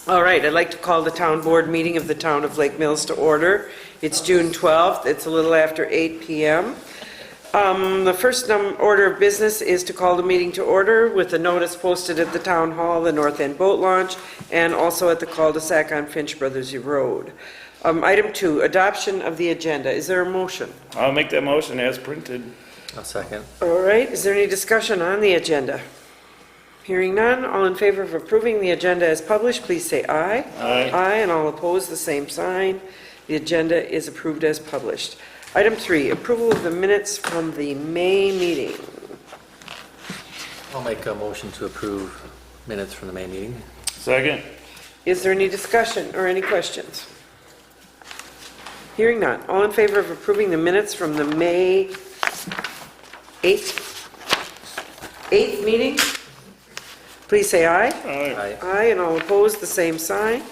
All right, I'd like to call the town board meeting of the town of Lake Mills to order. It's June 12th. It's a little after 8 p.m. The first order of business is to call the meeting to order with a notice posted at the town hall, the North End Boat Launch, and also at the cul-de-sac on Finch Brothers Road. Item 2, adoption of the agenda. Is there a motion? I'll make that motion as printed. I'll second. All right, is there any discussion on the agenda? Hearing none, all in favor of approving the agenda as published, please say aye. Aye. Aye, and all opposed, the same sign. The agenda is approved as published. Item 3, approval of the minutes from the May meeting. I'll make a motion to approve minutes from the May meeting. Second. Is there any discussion or any questions? Hearing none, all in favor of approving the minutes from the May 8th meeting? Please say aye. Aye. Aye. Aye, and all opposed, the same sign.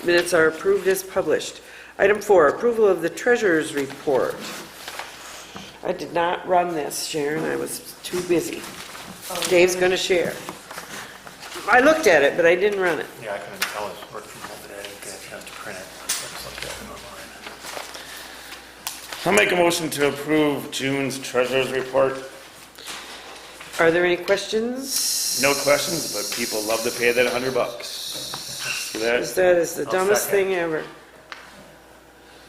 Minutes are approved as published. Item 4, approval of the treasurer's report. I did not run this, Sharon. I was too busy. Dave's going to share. I looked at it, but I didn't run it. Yeah, I couldn't tell. I was working from home today. I didn't get a chance to print it. I just looked at it online. I'll make a motion to approve June's treasurer's report. Are there any questions? No questions, but people love to pay that $100. See that? That is the I'll dumbest second. thing ever.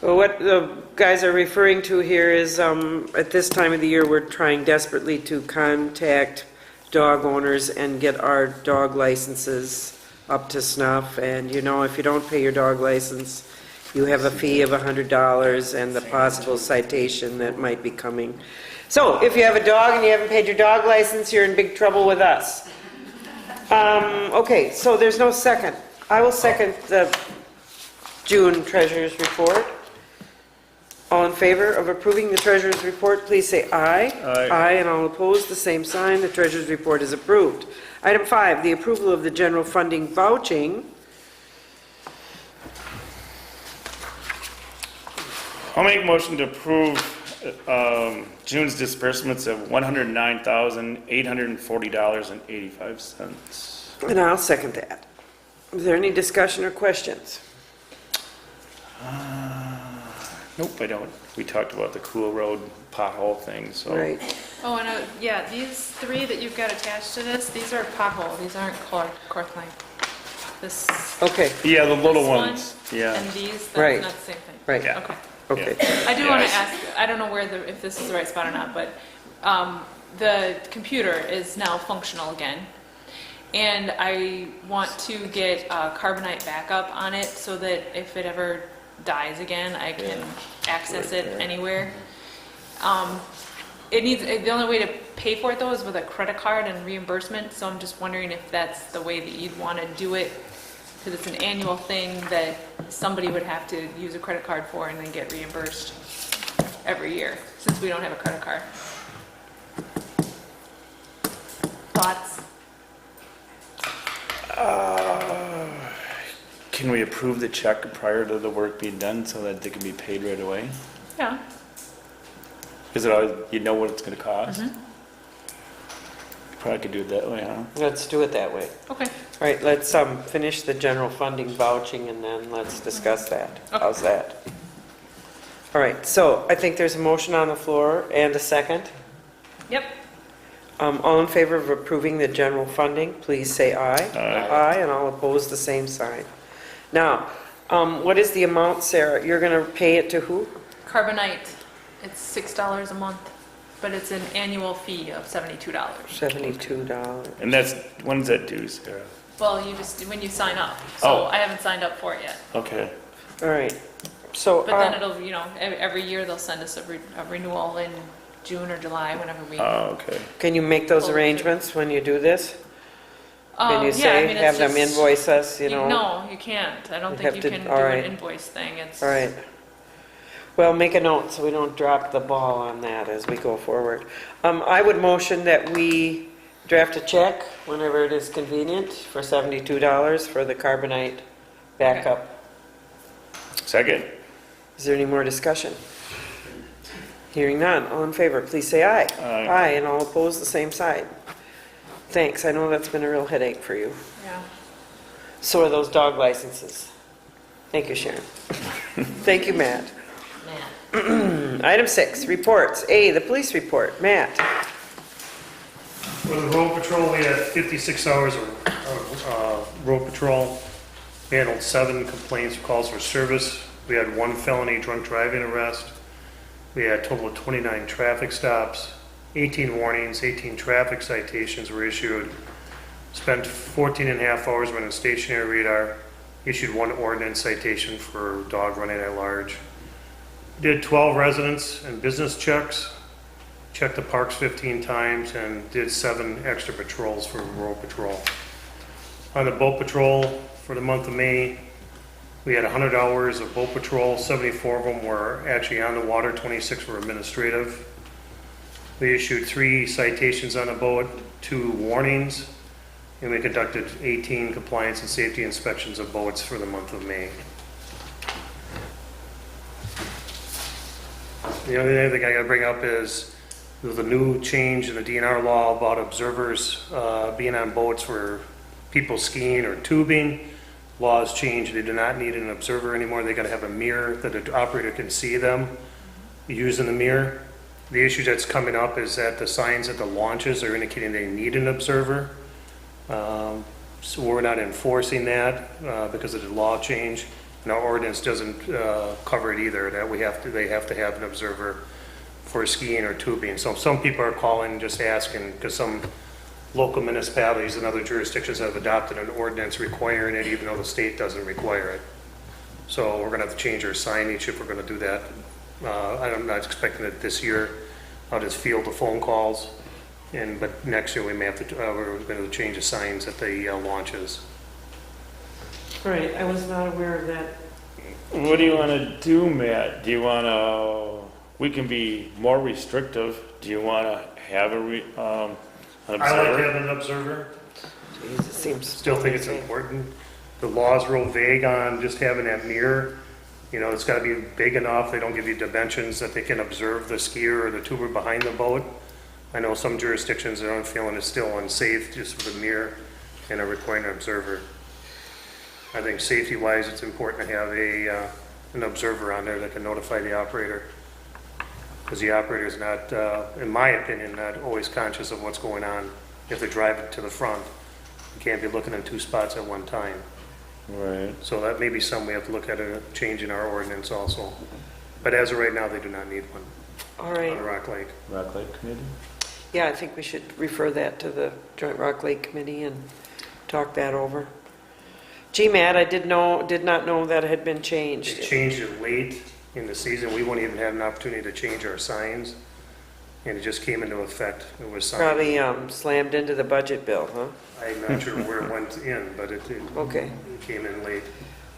Well, what the guys are referring to here is, at this time of the year, we're trying desperately to contact dog owners and get our dog licenses up to snuff. And you know, if you don't pay your dog license, you have a fee of $100 and the possible citation that might be coming. So, if you have a dog and you haven't paid your dog license, you're in big trouble with us. Okay, so there's no second. I will second the June treasurer's report. All in favor of approving the treasurer's report, please say aye. Aye. Aye, and all opposed, the same sign. The treasurer's report is approved. Item 5, the approval of the general funding vouching. I'll make a motion to approve June's disbursements of $109,840.85. And I'll second that. Is there any discussion or questions? Nope, I don't. We talked about the Cool Road pothole thing, so. Right. Oh, and yeah, these 3 that you've got attached to this, these are pothole, these aren't cord line. This, Okay, Yeah, the little this one ones, yeah. and these, Right. that's not the same thing. right, Yeah. Okay. okay. I do Yeah, want I to ask, I don't know if this is the right spot or not, but the computer is now functional again. And I want to get Carbonite backup on it so that if it ever dies again, I can access Right it there. anywhere. The only way to pay for it though is with a credit card and reimbursement, so I'm just wondering if that's the way that you'd want to do it, because it's an annual thing that somebody would have to use a credit card for and then get reimbursed every year, since we don't have a credit card. Thoughts? Can we approve the check prior to the work being done so that they can be paid right away? Yeah. Is it always, you know what it's gonna cost? Mm-hmm. Probably could do it that way, huh? Let's do it that way. Okay. All right, let's finish the general funding vouching and then let's discuss that. Okay. How's that? All right, so I think there's a motion on the floor and a second. Yep. All in favor of approving the general funding, please say aye. Aye. Aye, and all opposed, the same sign. Now, what is the amount, Sarah? You're going to pay it to who? Carbonite, it's $6 a month, but it's an annual fee of $72. $72. And that's, when's that due, Sarah? Well, when you sign up. So Oh. I haven't signed up for it yet. Okay. All right. So, But then it'll, every year they'll send us a renewal in June or July, whenever we. Oh, okay. can you make those Well, arrangements when you do this? Can you Yeah, I say, mean, have it's them just- invoice us, you know? No, you can't. I don't You think have you to- can do all right. an invoice thing. It's. All right. Well, make a note so we don't drop the ball on that as we go forward. I would motion that we draft a check whenever it is convenient for $72 for the Carbonite backup. Second. Is there any more discussion? Hearing none, all in favor, please say aye. Aye. Aye, and all opposed, the same side. Thanks, I know that's been a real headache for you. Yeah. So are those dog licenses. Thank you, Sharon. Thank you, Matt. Item 6, reports. A, the police report. Matt. For the road patrol, we had 56 hours of road patrol. We handled 7 complaints, calls for service. We had 1 felony drunk driving arrest. We had a total of 29 traffic stops, 18 warnings, 18 traffic citations were issued. Spent 14 and a half hours running stationary radar. Issued 1 ordinance citation for dog running at large. Did 12 residents and business checks. Checked the parks 15 times and did 7 extra patrols for road patrol. On the boat patrol for the month of May, we had 100 hours of boat patrol. 74 of them were actually on the water, 26 were administrative. We issued 3 citations on the boat, 2 warnings, and we conducted 18 compliance and safety inspections of boats for the month of May. The only other thing I gotta bring up is there's a new change in the DNR law about observers being on boats for people skiing or tubing. Laws changed, they do not need an observer anymore, they gotta have a mirror that the operator can see them using the mirror. The issue that's coming up is that the signs at the launches are indicating they need an observer. So we're not enforcing that because of the law change. And our ordinance doesn't cover it either, that they have to have an observer for skiing or tubing. So some people are calling just asking, because some local municipalities and other jurisdictions have adopted an ordinance requiring it, even though the state doesn't require it. So we're gonna have to change our signage if we're gonna do that. I'm not expecting it this year. I'll just field the phone calls. But next year we may have to, we're gonna change the signs at the launches. Right, I was not aware of that. What do you want to do, Matt? Do you want to, we can be more restrictive. Do you want to have an I like observer? having an observer. Jeez, it seems. Still think it's important. The law's real vague on just having that mirror. You know, it's gotta be big enough, they don't give you dimensions that they can observe the skier or the tuber behind the boat. I know some jurisdictions that I'm feeling is still unsafe just with a mirror and are requiring an observer. I think safety-wise, it's important to have an observer on there that can notify the operator. Because the operator is not, in my opinion, not always conscious of what's going on. If they're driving to the front, you can't be looking in 2 spots at one time. Right. So that may be something we have to look at, a change in our ordinance also. But as of right now, they do not need one All on right, Rock Lake. Rock Lake Committee? yeah, I think we should refer that to the Joint Rock Lake Committee and talk that over. Gee, Matt, I did not know that it had been They changed. changed it late in the season. We wouldn't even have an opportunity to change our signs. And it just came into effect. It was signed. Probably slammed into the budget bill, huh? I'm not sure where it went in, but it Okay. came in late.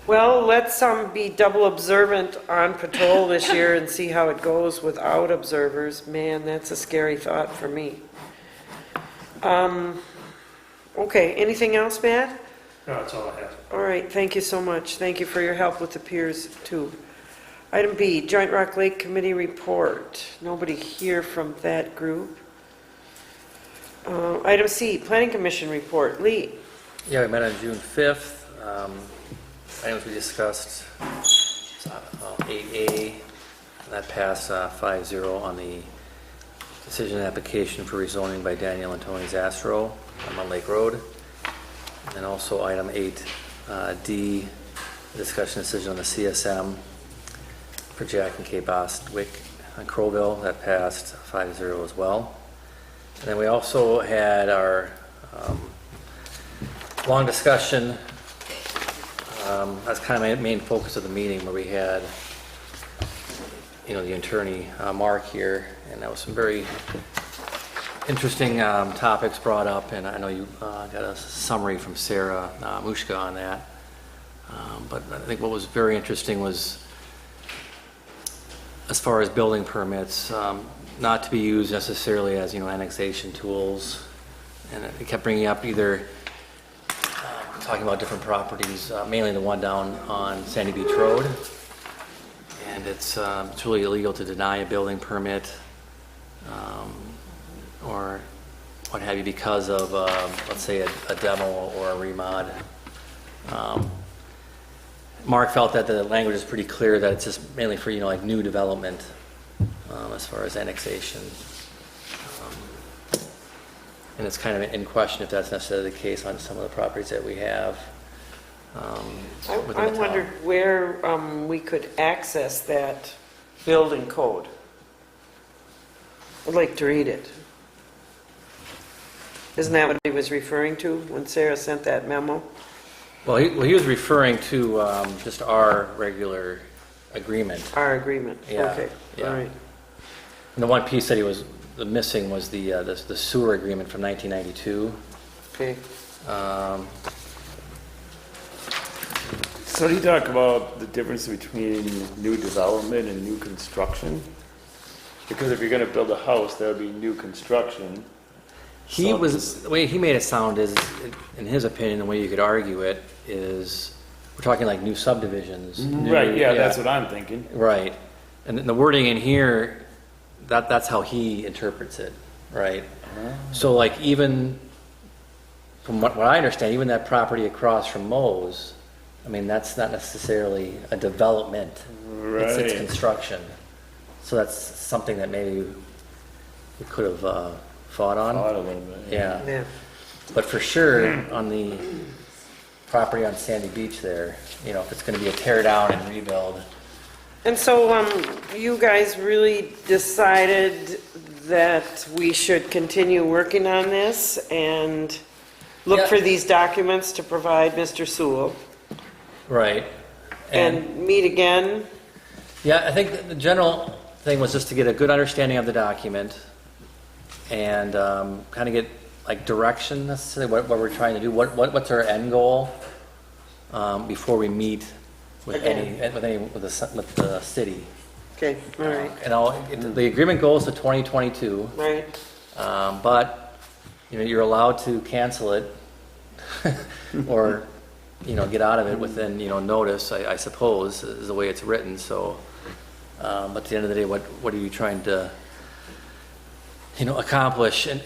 Well, let's be double observant on patrol this year and see how it goes without observers. Man, that's a scary thought for me. Okay, anything else, Matt? No, that's all I have. All right, thank you so much. Thank you for your help with the piers, too. Item B, Joint Rock Lake Committee report. Nobody here from that group. Item C, Planning Commission report. Lee? Yeah, we met on June 5th. Items we discussed, 8A, and that passed 5-0 on the decision application for rezoning by Daniel and Tony Zastro on Mud Lake Road. And then also item 8D, discussion decision on the CSM for Jack and Kay Bostwick on Crowville. That passed 5-0 as well. And then we also had our long discussion. That's kind of my main focus of the meeting, where we had, the attorney, Mark here, and that was some very interesting topics brought up, and I know you got a summary from Sarah Mushka on that. But I think what was very interesting was, as far as building permits, not to be used necessarily as, annexation tools. And it kept bringing up either talking about different properties, mainly the one down on Sandy Beach Road. And it's really illegal to deny a building permit or what have you because of, let's say, a demo or a remod. Mark felt that the language is pretty clear, that it's just mainly for, like new development, as far as annexation. And it's kind of in question if that's necessarily the case on some of the properties that we have. within I the town. wondered where we could access that building code. I'd like to read it. Isn't that what he was referring to when Sarah sent that memo? Well, he was referring to just our regular agreement. Our agreement? Yeah, Okay, yeah. all right. And the one piece that he was missing was the sewer agreement from 1992. Okay. So do you talk about the difference between new development and new construction? Because if you're gonna build a house, that would be new construction. The way he made it sound is, in his opinion, the way you could argue it is, we're talking like new subdivisions. Right, yeah, that's what I'm thinking. Right. And the wording in here, that's how he interprets it, right? So like even, from what I understand, even that property across from Mo's, I mean, that's not necessarily a development. It's Right. construction. So that's something that maybe we could have fought on. Thought a little bit. Yeah. Yeah. But for sure, on the property on Sandy Beach there, if it's going to be a tear down and rebuild. And so you guys really decided that we should continue working on this and look Yeah. for these documents to provide Mr. Sewell Right. and meet again? Yeah, I think the general thing was just to get a good understanding of the document and kind of get like direction necessarily what we're trying to do. What's our end goal before we meet with with the city. Okay, all right, The agreement goes to 2022, right. but you're allowed to cancel it or get out of it within notice. I suppose is the way it's written. So, but at the end of the day, what are you trying to accomplish? And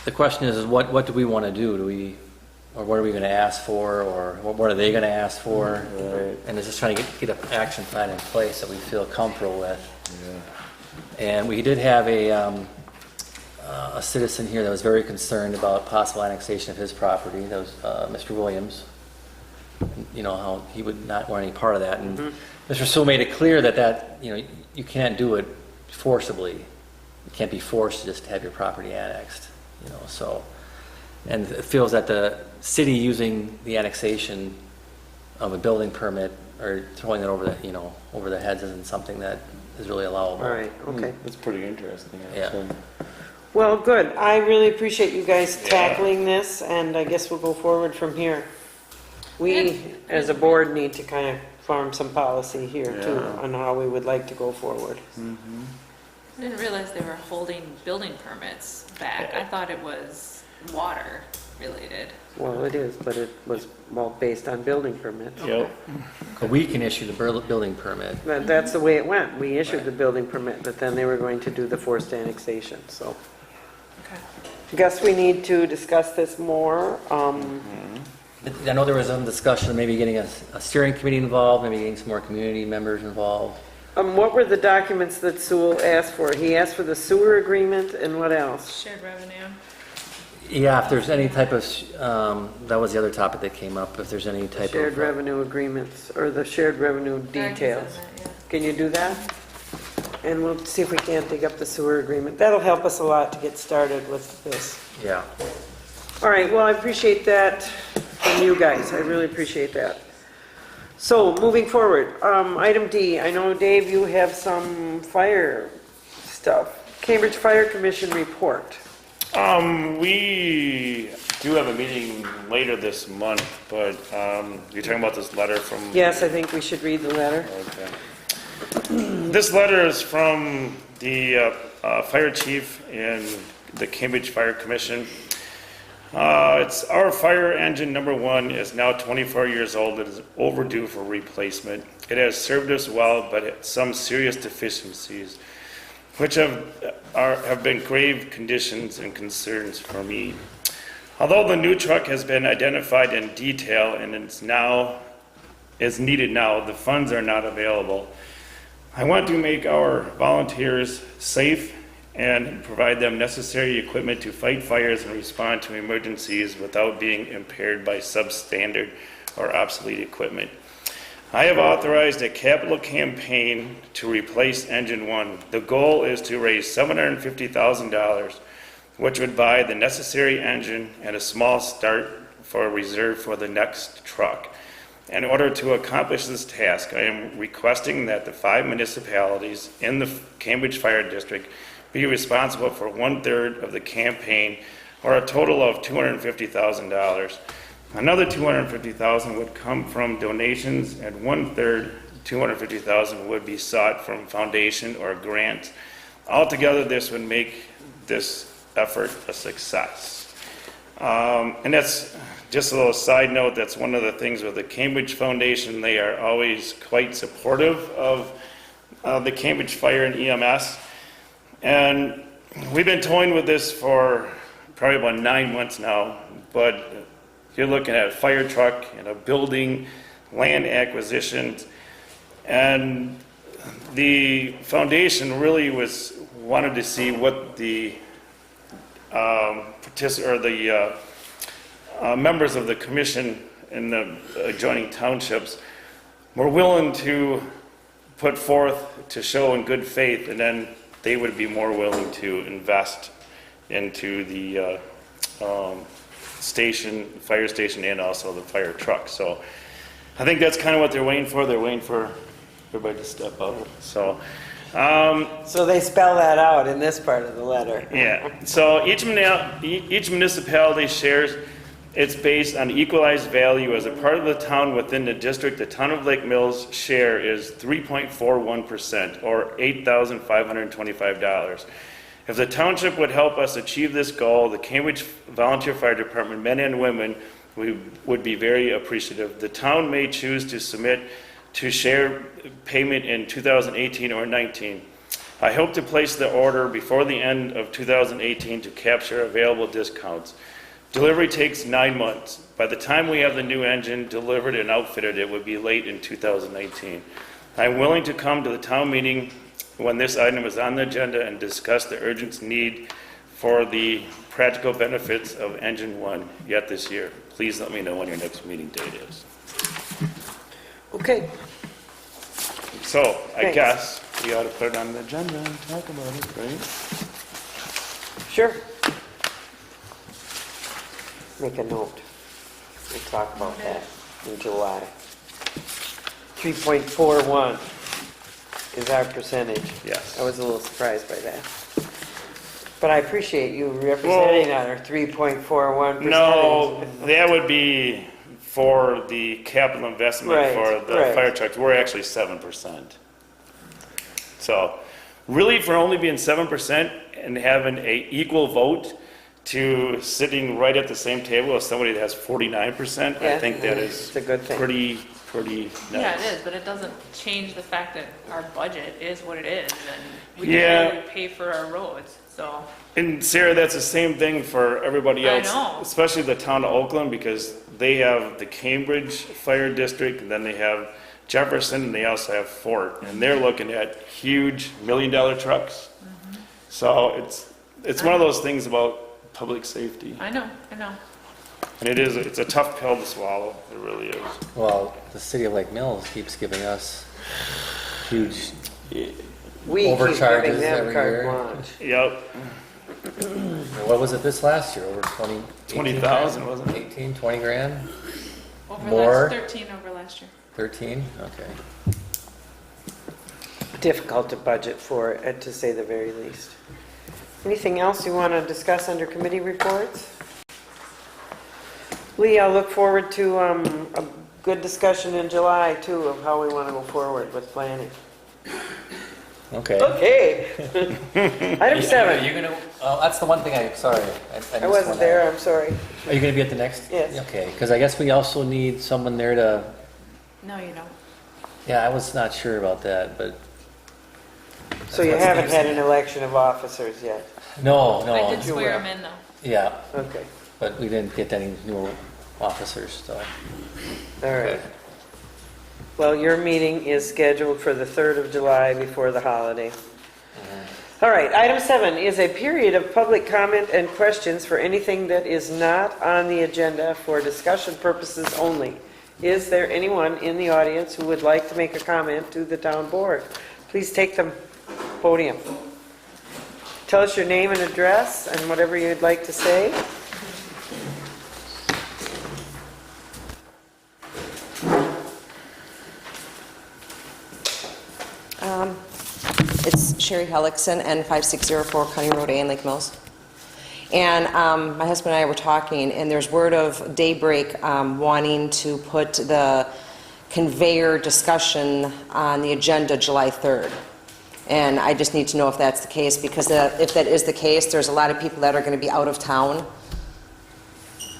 the question is what do we want to do? Or what are we going to ask for? Or what are they going to ask for? Right. And it's just trying to get an action plan in place that we feel comfortable with. And we did have a citizen here that was very concerned about possible annexation of his property. That was Mr. Williams. How he would not want any part of that. And Mr. Sewell made it clear that you can't do it forcibly. You can't be forced to just have your property annexed. So, and it feels that the city using the annexation of a building permit or throwing it over the heads isn't something that is really allowable. All right, okay. That's pretty interesting, Yeah. actually. Well, good. I really appreciate you guys tackling this, and I guess we'll go forward from here. We, as a board, need to kind of form some policy here too Yeah. on how we would like to go forward. I didn't realize they were holding building permits back. I thought it was water related. Well, it is, but it was, based on building permits. Yep. But we can issue the building permit. That's the way it went. We issued the building permit, but then they were going to do the forced annexation, so. Okay. Guess we need to discuss this more. I know there was some discussion of maybe getting a steering committee involved, maybe getting some more community members involved. What were the documents that Sewell asked for? He asked for the sewer agreement and what else? Shared revenue. Yeah, if there's any type of, that was the other topic that came up, if there's any type of. Shared revenue agreements, or the shared revenue details. Can you do that? And we'll see if we can't dig up the sewer agreement. That'll help us a lot to get started with this. Yeah. All right, well, I appreciate that from you guys. I really appreciate that. So, moving forward, item D, I know, Dave, you have some fire stuff. Cambridge Fire Commission report. We do have a meeting later this month, but you're talking about this letter from... Yes, I think we should read the letter. Okay. This letter is from the fire chief and the Cambridge Fire Commission. It's our fire engine number 1 is now 24 years old. It is overdue for replacement. It has served us well, but it, some serious deficiencies, which have been grave conditions and concerns for me. Although the new truck has been identified in detail and is needed now, the funds are not available. I want to make our volunteers safe and provide them necessary equipment to fight fires and respond to emergencies without being impaired by substandard or obsolete equipment. I have authorized a capital campaign to replace Engine 1. The goal is to raise $750,000, which would buy the necessary engine and a small start for a reserve for the next truck. In order to accomplish this task, I am requesting that the 5 municipalities in the Cambridge Fire District be responsible for 1/3 of the campaign, or a total of $250,000. Another $250,000 would come from donations, and 1/3, $250,000, would be sought from foundation or grant. Altogether, this would make this effort a success. And that's just a little side note. That's one of the things with the Cambridge Foundation. They are always quite supportive of the Cambridge Fire and EMS. And we've been toying with this for probably about 9 months now, but you're looking at a fire truck and a building, land acquisition, and the foundation really wanted to see what the members of the commission in the adjoining townships were willing to put forth to show in good faith, and then they would be more willing to invest into the fire station, and also the fire truck. So I think that's kind of what they're waiting for. They're waiting for everybody to step up. So, So they spell that out in this part of the letter. yeah. So each municipality shares. It's based on equalized value. As a part of the town within the district, the town of Lake Mills share is 3.41%, or $8,525. If the township would help us achieve this goal, the Cambridge Volunteer Fire Department, men and women, would be very appreciative. The town may choose to submit to share payment in 2018 or 19. I hope to place the order before the end of 2018 to capture available discounts. Delivery takes 9 months. By the time we have the new engine delivered and outfitted, it would be late in 2019. I'm willing to come to the town meeting when this item is on the agenda and discuss the urgent need for the practical benefits of Engine 1 yet this year. Please let me know when your next meeting date is. Okay, So I Thanks. guess we ought to put it on the agenda and talk about it, right? sure. Make a note. We'll talk about that in July. 3.41 is our percentage. Yes. I was a little surprised by that. But I appreciate you representing our 3.41%. No, that would be for the capital investment Right, for the right. fire trucks. We're actually 7%. So really, for only being 7% and having a equal vote to sitting right at the same table as somebody that has 49%, I Yeah, think that is it's a good thing. pretty nice. Yeah, it is, but it doesn't change the fact that our budget is what it is, and we Yeah. can really pay for our roads, so. And Sarah, that's the same thing for everybody I else, know. especially the town of Oakland, because they have the Cambridge Fire District, and then they have Jefferson, and they also have Fort, and they're looking at huge $1 million trucks. Mm-hmm. So it's one of those things about public safety, I know. and it's a tough pill to swallow. It really is. Well, the city of Lake Mills keeps giving us huge, We keep Overcharges giving them every carte year. blanche. Yep, what was it this last year? Over 20? 20,000, wasn't it? 18, 20 grand? Over More? 13 over last year. 13? Okay. Difficult to budget for, to say the very least. Anything else you want to discuss under committee reports? Lee, I'll look forward to a good discussion in July, too, of how we want to go forward with planning. Okay. Okay. Item 7. You're gonna, that's the one thing sorry. I missed I wasn't one there, out. I'm sorry. Are you gonna be at the next? Yes. Okay, because I guess we also need someone there to, No, you don't. yeah, I was not sure about that, but. So you That's haven't what's had an election of officers yet? No, I no, did you swear will. him in, though. yeah, Okay. but we didn't get any new officers, so. All right. Well, your meeting is scheduled for the 3rd of July before the holiday. All right, item 7 is a period of public comment and questions for anything that is not on the agenda for discussion purposes only. Is there anyone in the audience who would like to make a comment to the town board? Please take the podium. Tell us your name and address and whatever you'd like to say. It's Sherry Hellickson, N5604 County Road A in Lake Mills. And my husband and I were talking, and there's word of Daybreak wanting to put the conveyor discussion on the agenda July 3rd. And I just need to know if that's the case, because if that is the case, there's a lot of people that are going to be out of town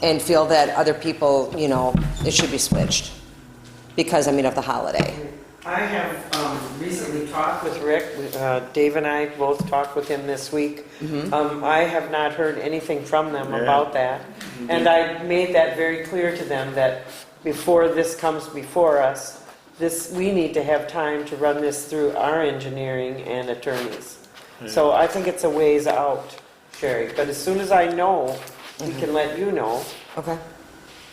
and feel that other people, you know, it should be switched because, I mean, of the holiday. I have recently talked with Rick. Dave and I both talked with him this week. I have not heard anything from them about that. And I made that very clear to them that before this comes before us, we need to have time to run this through our engineering and attorneys. So I think it's a ways out, Sherry. But as soon as I know, we can let you know. Okay.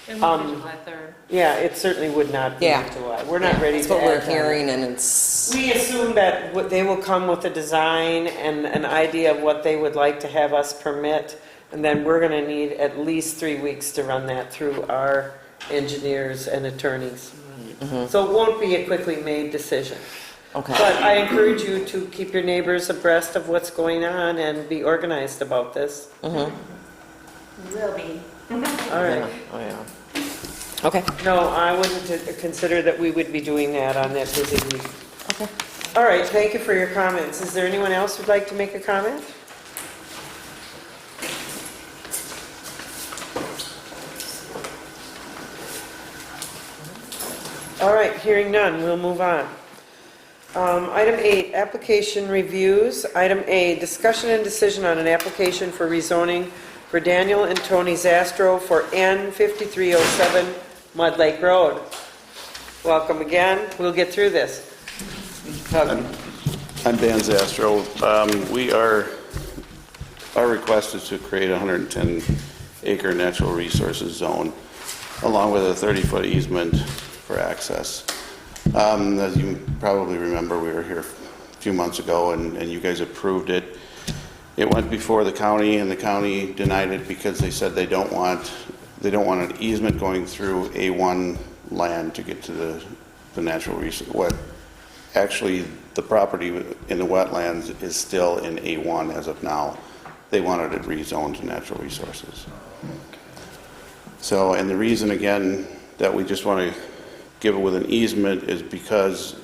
And we'll do July 3rd. Yeah, it certainly would not be Yeah. in July. We're not ready That's to what we're act on it. hearing, and it's... We assume that they will come with a design and an idea of what they would like to have us permit, and then we're going to need at least 3 weeks to run that through our engineers and attorneys. So it won't be a quickly made decision. Okay. But I encourage you to keep your neighbors abreast of what's going on and be organized about this. Mhm. Will be. All right. Oh, yeah. Okay. No, I wouldn't consider that we would be doing that on that busy week. Okay. All right, thank you for your comments. Is there anyone else who'd like to make a comment? All right, hearing none, we'll move on. Item 8, application reviews. Item A, discussion and decision on an application for rezoning for Daniel and Tony Zastro for N5307 Mud Lake Road. Welcome again. We'll get through this. I'm Dan Zastro. Our request is to create a 110-acre natural resources zone, along with a 30-foot easement for access. As you probably remember, we were here a few months ago, and you guys approved it. It went before the county, and the county denied it because they said they don't want an easement going through A1 land to get to the natural resource. Actually, the property in the wetlands is still in A1 as of now. They wanted it rezoned to natural resources. So, and the reason again that we just want to give it with an easement is because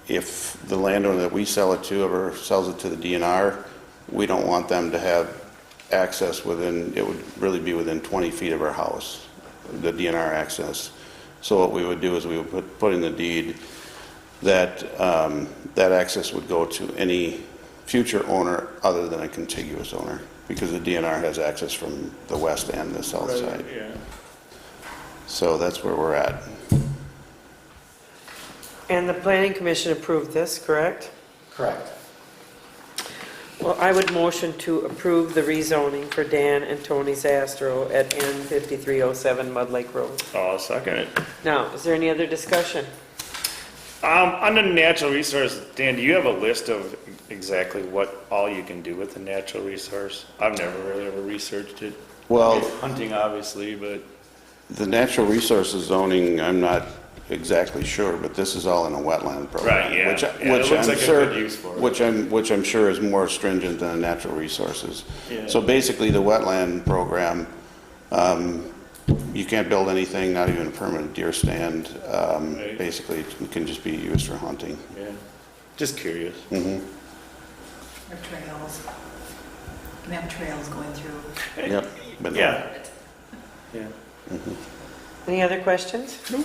if the landowner that we sell it to ever sells it to the DNR, we don't want them to have access within, it would really be within 20 feet of our house, the DNR access. So what we would do is we would put in the deed that that access would go to any future owner other than a contiguous owner, because the DNR has access from the west and the south side. Yeah. So that's where we're at. And the planning commission approved this, correct? Correct. Well, I would motion to approve the rezoning for Dan and Tony Zastro at N5307 Mud Lake Road. I'll second it. Now, is there any other discussion? On the natural resource, Dan, do you have a list of exactly what all you can do with the natural resource? I've never really ever researched it. Well, Hunting, obviously, but the natural resources zoning, I'm not exactly sure, but this is all in a wetland program. Right, yeah. Which, Yeah, it which looks I'm like a sure, good use for it. which I'm sure is more stringent than natural resources. Yeah. So basically, the wetland program, you can't build anything, not even a permanent deer stand. Right. Basically, it can just be used for hunting. yeah, just curious. Mhm. Or trails. Can have trails going through. Yep. But Yeah, yeah. Any other questions? No.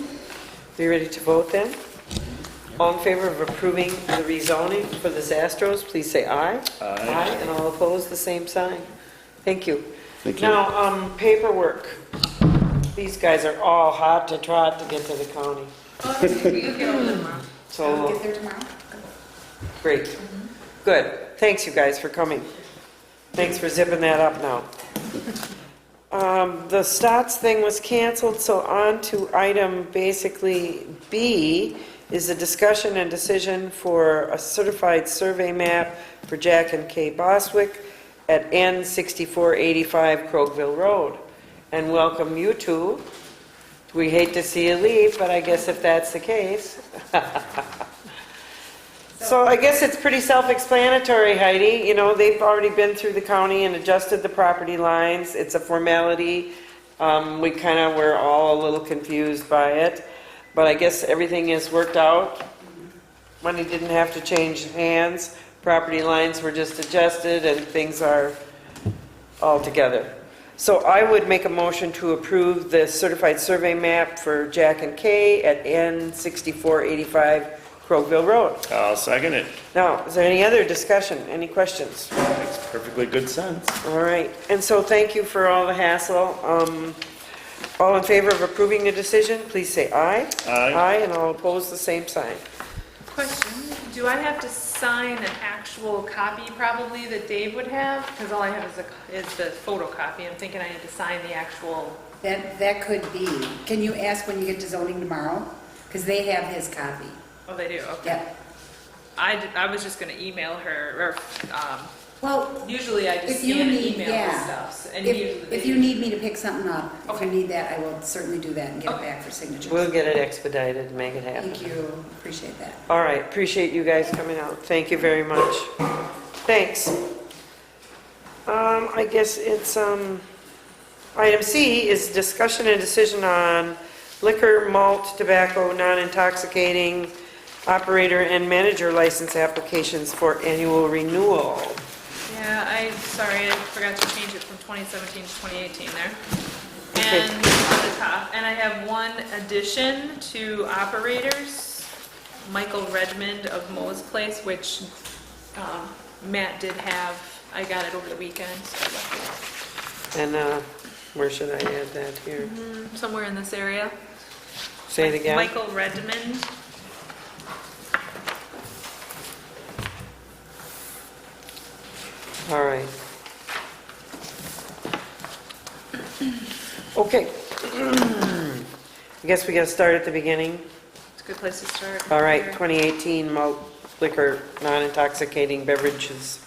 Are you ready to vote then? All in favor of approving the rezoning for the Zastros, please say aye. Aye. And all opposed, the same sign. Thank you. Thank you. Now, paperwork. These guys are all hot to trot to get to the county. Oh, you get over them tomorrow. So, Get there tomorrow? great. Good. Thanks, you guys, for coming. Thanks for zipping that up now. The Stotts thing was canceled, so on to item basically B is a discussion and decision for a certified survey map for Jack and Kay Boswick at N6485 Crokeville Road. And welcome you two. We hate to see you leave, but I guess if that's the case. So I guess it's pretty self-explanatory, Heidi. You know, they've already been through the county and adjusted the property lines. It's a formality. We kind of were all a little confused by it. But I guess everything is worked out. Money didn't have to change hands. Property lines were just adjusted and things are all together. So I would make a motion to approve the certified survey map for Jack and Kay at N6485 Crokeville Road. I'll second it. Now, is there any other discussion, any questions? Makes perfectly good sense. All right, and so thank you for all the hassle. All in favor of approving the decision, please say aye. Aye. Aye, and all opposed, the same sign. Question, do I have to sign an actual copy probably that Dave would have? Because all I have is the photocopy. I'm thinking I need to sign the actual. That could be. Can you ask when you get to zoning tomorrow? Because they have his copy. Oh, they do, okay. Yep. I was just gonna email her, or, Well, usually I just if you scan and need, email the yeah. stuff. And usually If you need me to pick something up, if Okay. you need that, I will certainly do that and get it Okay. back for signatures. We'll get it expedited and make it happen. Thank you. Appreciate that. All right, appreciate you guys coming out. Thank you very much. Thanks. I guess it's, item C is discussion and decision on liquor, malt, tobacco, non-intoxicating operator and manager license applications for annual renewal. Yeah, sorry, I forgot to change it from 2017 to 2018 there. Okay. And on the top, and I have one addition to operators, Michael Redmond of Mo's Place, which Matt did have. I got it over the weekend, so I left And where should I add that here? it somewhere in this area. Say it again. Michael Redmond. All right. Okay. I guess we got to start at the beginning. It's a good place to start. All right, 2018 malt liquor, non-intoxicating beverages,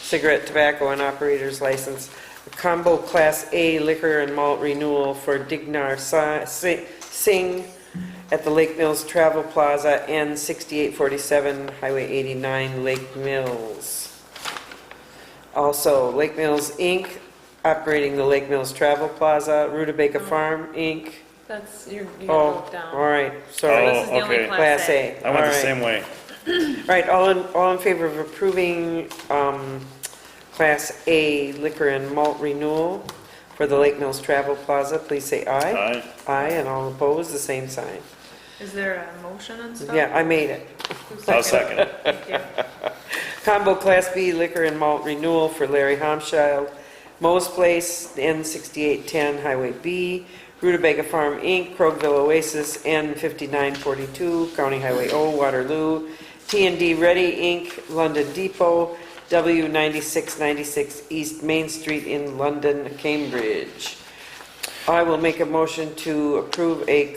cigarette, tobacco, and operator's license. A combo Class A liquor and malt renewal for Dignar Singh at the Lake Mills Travel Plaza, N6847, Highway 89, Lake Mills. Also, Lake Mills, Inc., operating the Lake Mills Travel Plaza, Rutabaga Farm, Inc. That's, you Oh, gotta look down. all right, This sorry. is the only okay. Class A. I went All the right. same way. All right, all in favor of approving Class A liquor and malt renewal for the Lake Mills Travel Plaza, please say aye. Aye. Aye, and all opposed, the same sign. Is there a motion and stuff? Yeah, I made it. I'll second it. Thank you. Combo Class B liquor and malt renewal for Larry Hampschild, Mo's Place, N6810 Highway B, Rutabaga Farm Inc., Crokeville Oasis, N5942, County Highway O, Waterloo, T&D Ready Inc., London Depot, W9696 East Main Street in London, Cambridge. I will make a motion to approve a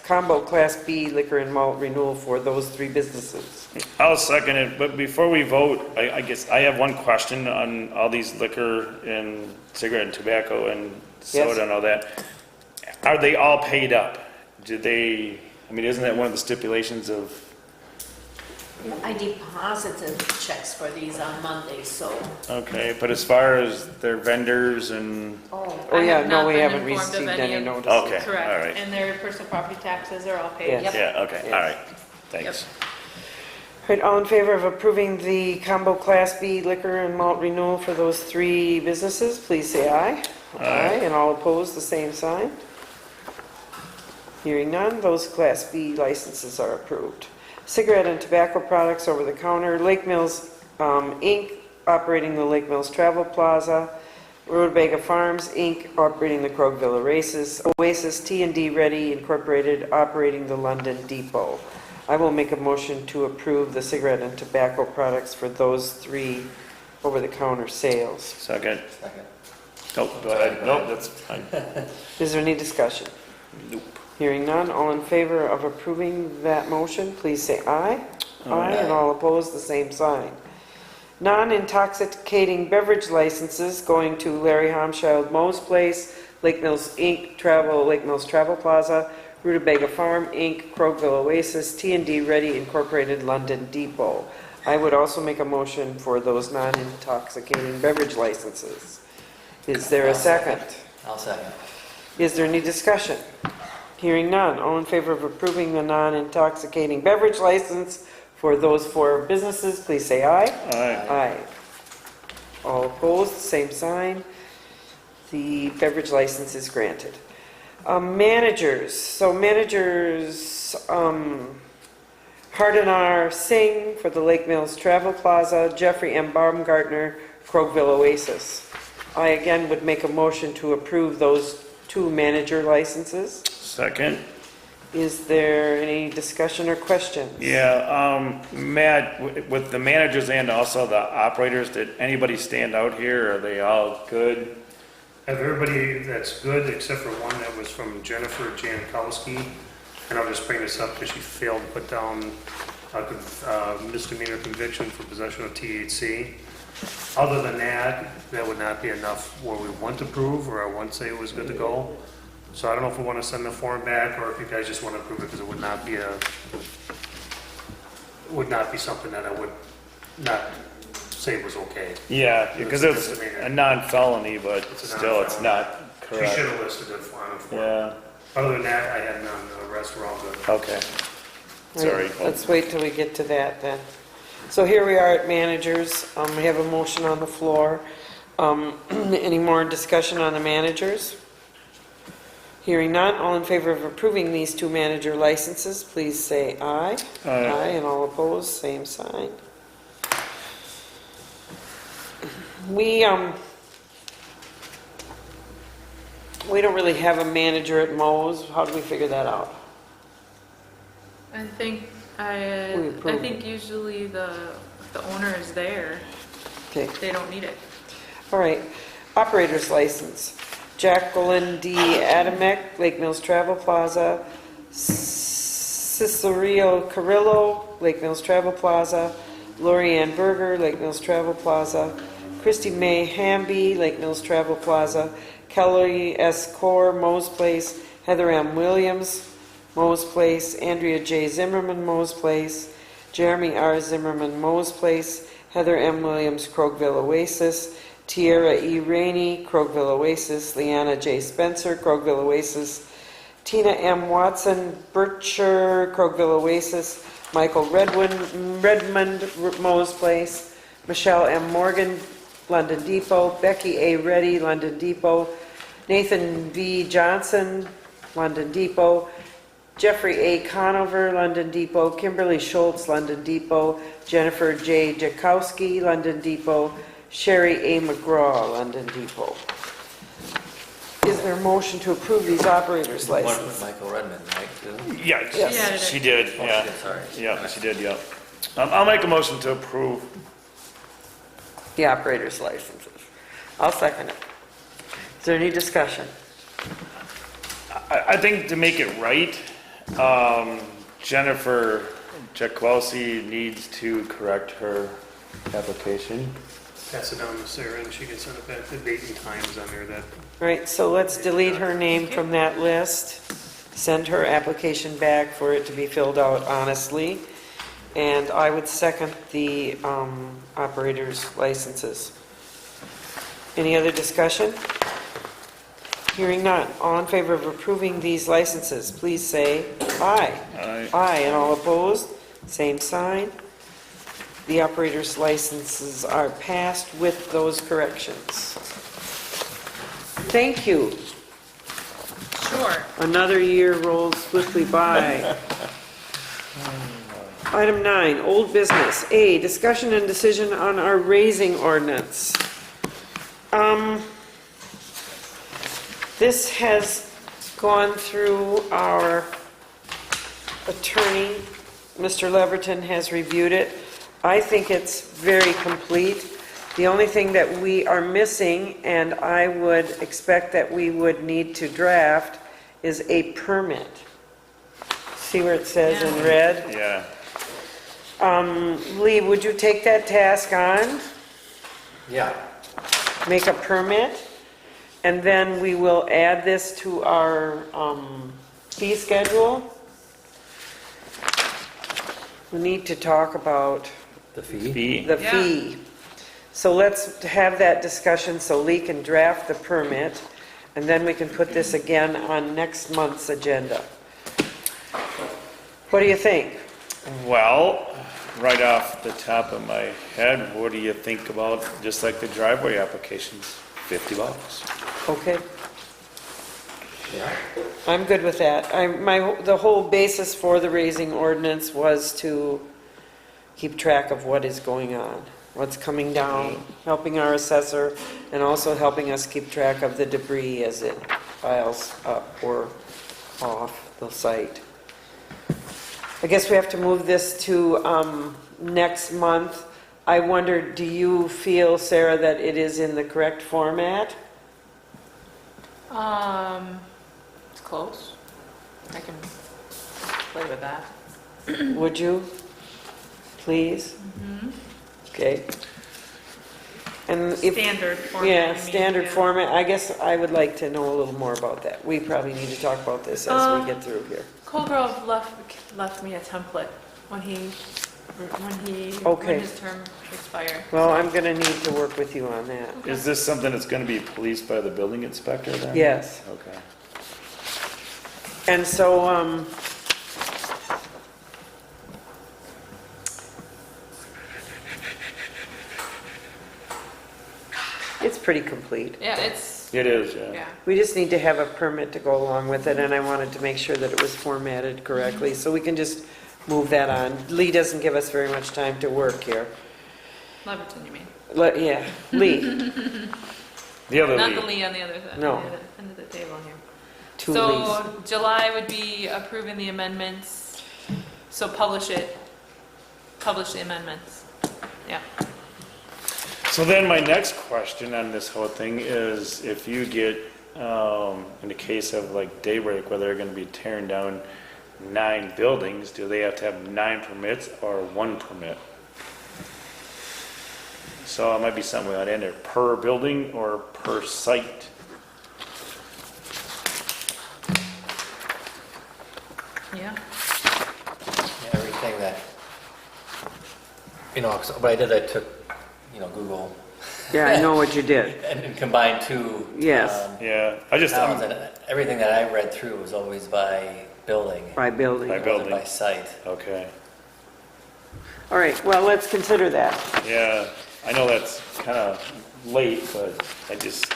combo Class B liquor and malt renewal for those three businesses. I'll second it, but before we vote, I guess I have one question on all these liquor and cigarette and tobacco and soda Yes. and all that. Are they all paid up? Isn't that one of the stipulations of, I deposit the checks for these on Monday, so. okay, but as far as their vendors and, Oh, I yeah, have no, not we been haven't informed of received any any of- notice. okay, all Correct. right. And their personal property taxes are all paid. Yes. Yeah, okay, all right, thanks. All right, all in favor of approving the combo Class B liquor and malt renewal for those three businesses, please say aye. Aye. And all opposed, the same sign. Hearing none, those Class B licenses are approved. Cigarette and tobacco products over the counter, Lake Mills, Inc., operating the Lake Mills Travel Plaza, Rutabaga Farms, Inc., operating the Krogville Oasis, T&D Ready Incorporated, operating the London Depot. I will make a motion to approve the cigarette and tobacco products for those 3 over-the-counter sales. Second. Second. Nope, go ahead. Nope, that's fine. Is there any discussion? Nope. Hearing none, all in favor of approving that motion, please say aye. Aye. And all opposed, the same sign. Non-intoxicating beverage licenses going to Larry Hampchild Mo's Place, Lake Mills Inc., Lake Mills Travel Plaza, Rutabaga Farm Inc., Krogville Oasis, T&D Ready Incorporated, London Depot. I would also make a motion for those non-intoxicating beverage licenses. Is there a second? I'll second. Is there any discussion? Hearing none, all in favor of approving the non-intoxicating beverage license for those 4 businesses, please say aye. Aye. Aye. All opposed, same sign. The beverage license is granted. Managers, so managers, Hardin R. Singh for the Lake Mills Travel Plaza, Jeffrey M. Baumgartner, Krogville Oasis. I again would make a motion to approve those 2 manager licenses. Second. Is there any discussion or questions? Yeah, Matt, with the managers and also the operators, did anybody stand out here? Are they all good? I have everybody that's good except for one that was from Jennifer Jankowski. And I'll just bring this up because she failed to put down a misdemeanor conviction for possession of THC. Other than that, that would not be enough where we want to prove or I want to say it was good to go. So I don't know if we want to send the form back or if you guys just want to approve it because it would not be something that I would not say was okay. Yeah, because it's a non-felony, but It's a still, it's non-felony. not She correct. should have listed it for him. Yeah, Other than that, I had none. The rest were all good. okay. Sorry. Right, let's wait till we get to that then. So here we are at managers. We have a motion on the floor. Any more discussion on the managers? Hearing none, all in favor of approving these 2 manager licenses, please say aye. Aye. And all opposed, same sign. We don't really have a manager at Mo's. How do we figure that out? I think, We I approve. think usually the owner is there, Okay. they don't need it. All right, operator's license. Jacqueline D. Adamek, Lake Mills Travel Plaza. Cicerio Carrillo, Lake Mills Travel Plaza. Lori Ann Berger, Lake Mills Travel Plaza. Christy May Hamby, Lake Mills Travel Plaza. Kelly S. Core, Mo's Place. Heather M. Williams, Mo's Place. Andrea J. Zimmerman, Mo's Place. Jeremy R. Zimmerman, Mo's Place. Heather M. Williams, Krogville Oasis. Tierra E. Rainey, Krogville Oasis. Leanna J. Spencer, Krogville Oasis. Tina M. Watson, Bircher, Krogville Oasis. Michael Redmond, Mo's Place. Michelle M. Morgan, London Depot. Becky A. Reddy, London Depot. Nathan V. Johnson, London Depot. Jeffrey A. Conover, London Depot. Kimberly Schultz, London Depot. Jennifer J. Jakowski, London Depot. Sherry A. McGraw, London Depot. Is there a motion to approve these operators' One licenses? with Michael Redmond, right, too? Yeah, Yes. she did, Oh, yeah. she did, sorry. Yeah, she did, yeah. I'll make a motion to approve. The operators' licenses. I'll second it. Is there any discussion? I think to make it right, Jennifer Jakwelsi needs to correct her application. Pass it down to Sarah and she can send it back. The date and times on there that All right, so let's delete her name from that list. Send her application back for it to be filled out honestly. And I would second the operators' licenses. Any other discussion? Hearing none. All in favor of approving these licenses, please say aye. Aye. Aye, and all opposed, same sign. The operators' licenses are passed with those corrections. Thank you. Sure. Another year rolls swiftly by. Item 9, old business. A, discussion and decision on our raising ordinance. This has gone through our attorney. Mr. Leverton has reviewed it. I think it's very complete. The only thing that we are missing, and I would expect that we would need to draft, is a permit. See where it says in red? Yeah. Lee, would you take that task on? Yeah. Make a permit? And then we will add this to our fee schedule? We need to talk about The fee? B. the fee. So let's have that discussion so Lee can draft the permit, and then we can put this again on next month's agenda. What do you think? Well, right off the top of my head, what do you think about just like the driveway applications? $50. Okay. I'm good with that. The whole basis for the raising ordinance was to keep track of what is going on, what's coming down, helping our assessor, and also helping us keep track of the debris as it piles up or off the site. I guess we have to move this to next month. I wonder, do you feel, Sarah, that it is in the correct format? It's close. I can play with that. Would you? Please? Okay. And if... Standard format. Yeah, I mean, standard yeah. format. I guess I would like to know a little more about that. We probably need to talk about this as we get through here. Colgrove left me a template when Okay. his term expired. Well, I'm going to need to work with you on that. Is this something that's going to be policed by the building inspector then? Yes. Okay. And so, it's pretty complete. Yeah, it's, It is, yeah. yeah. We just need to have a permit to go along with it, and I wanted to make sure that it was formatted correctly, so we can just move that on. Lee doesn't give us very much time to work here. Leverton, you mean? Yeah, Lee, The other Not the lead. Lee on the other side, No. on the end of the table here. two Lees. So July would be approving the amendments, so publish the amendments. Yeah. So then my next question on this whole thing is if you get, in the case of like Daybreak, where they're going to be tearing down 9 buildings, do they have to have 9 permits or 1 permit? So it might be something like that in there, per building or per site. Yeah. Everything that, what I did, I took, Google Yeah, I know what you did. and combined two. Yes. Yeah, I just, Towns, and everything that I read through was always by building. By building. By It wasn't building. by site. okay. All right, well, let's consider that. Yeah, I know that's kind of late, but I just,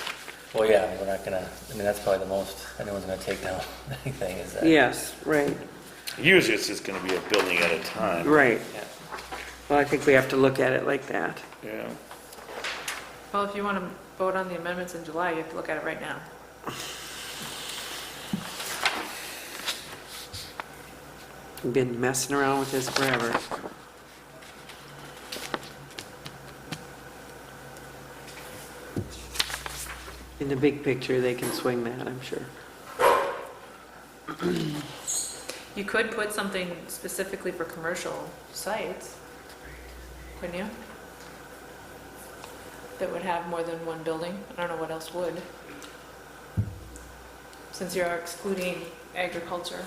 Well, yeah, we're not gonna, that's probably the most anyone's gonna take down anything is that. Yes, right, usually it's just going to be a building at a time. right. Yeah. Well, I think we have to look at it like that. Yeah. Well, if you want to vote on the amendments in July, you have to look at it right now. I've been messing around with this forever. In the big picture, they can swing that, I'm sure. You could put something specifically for commercial sites, couldn't you? That would have more than one building. I don't know what else would. Since you're excluding agriculture.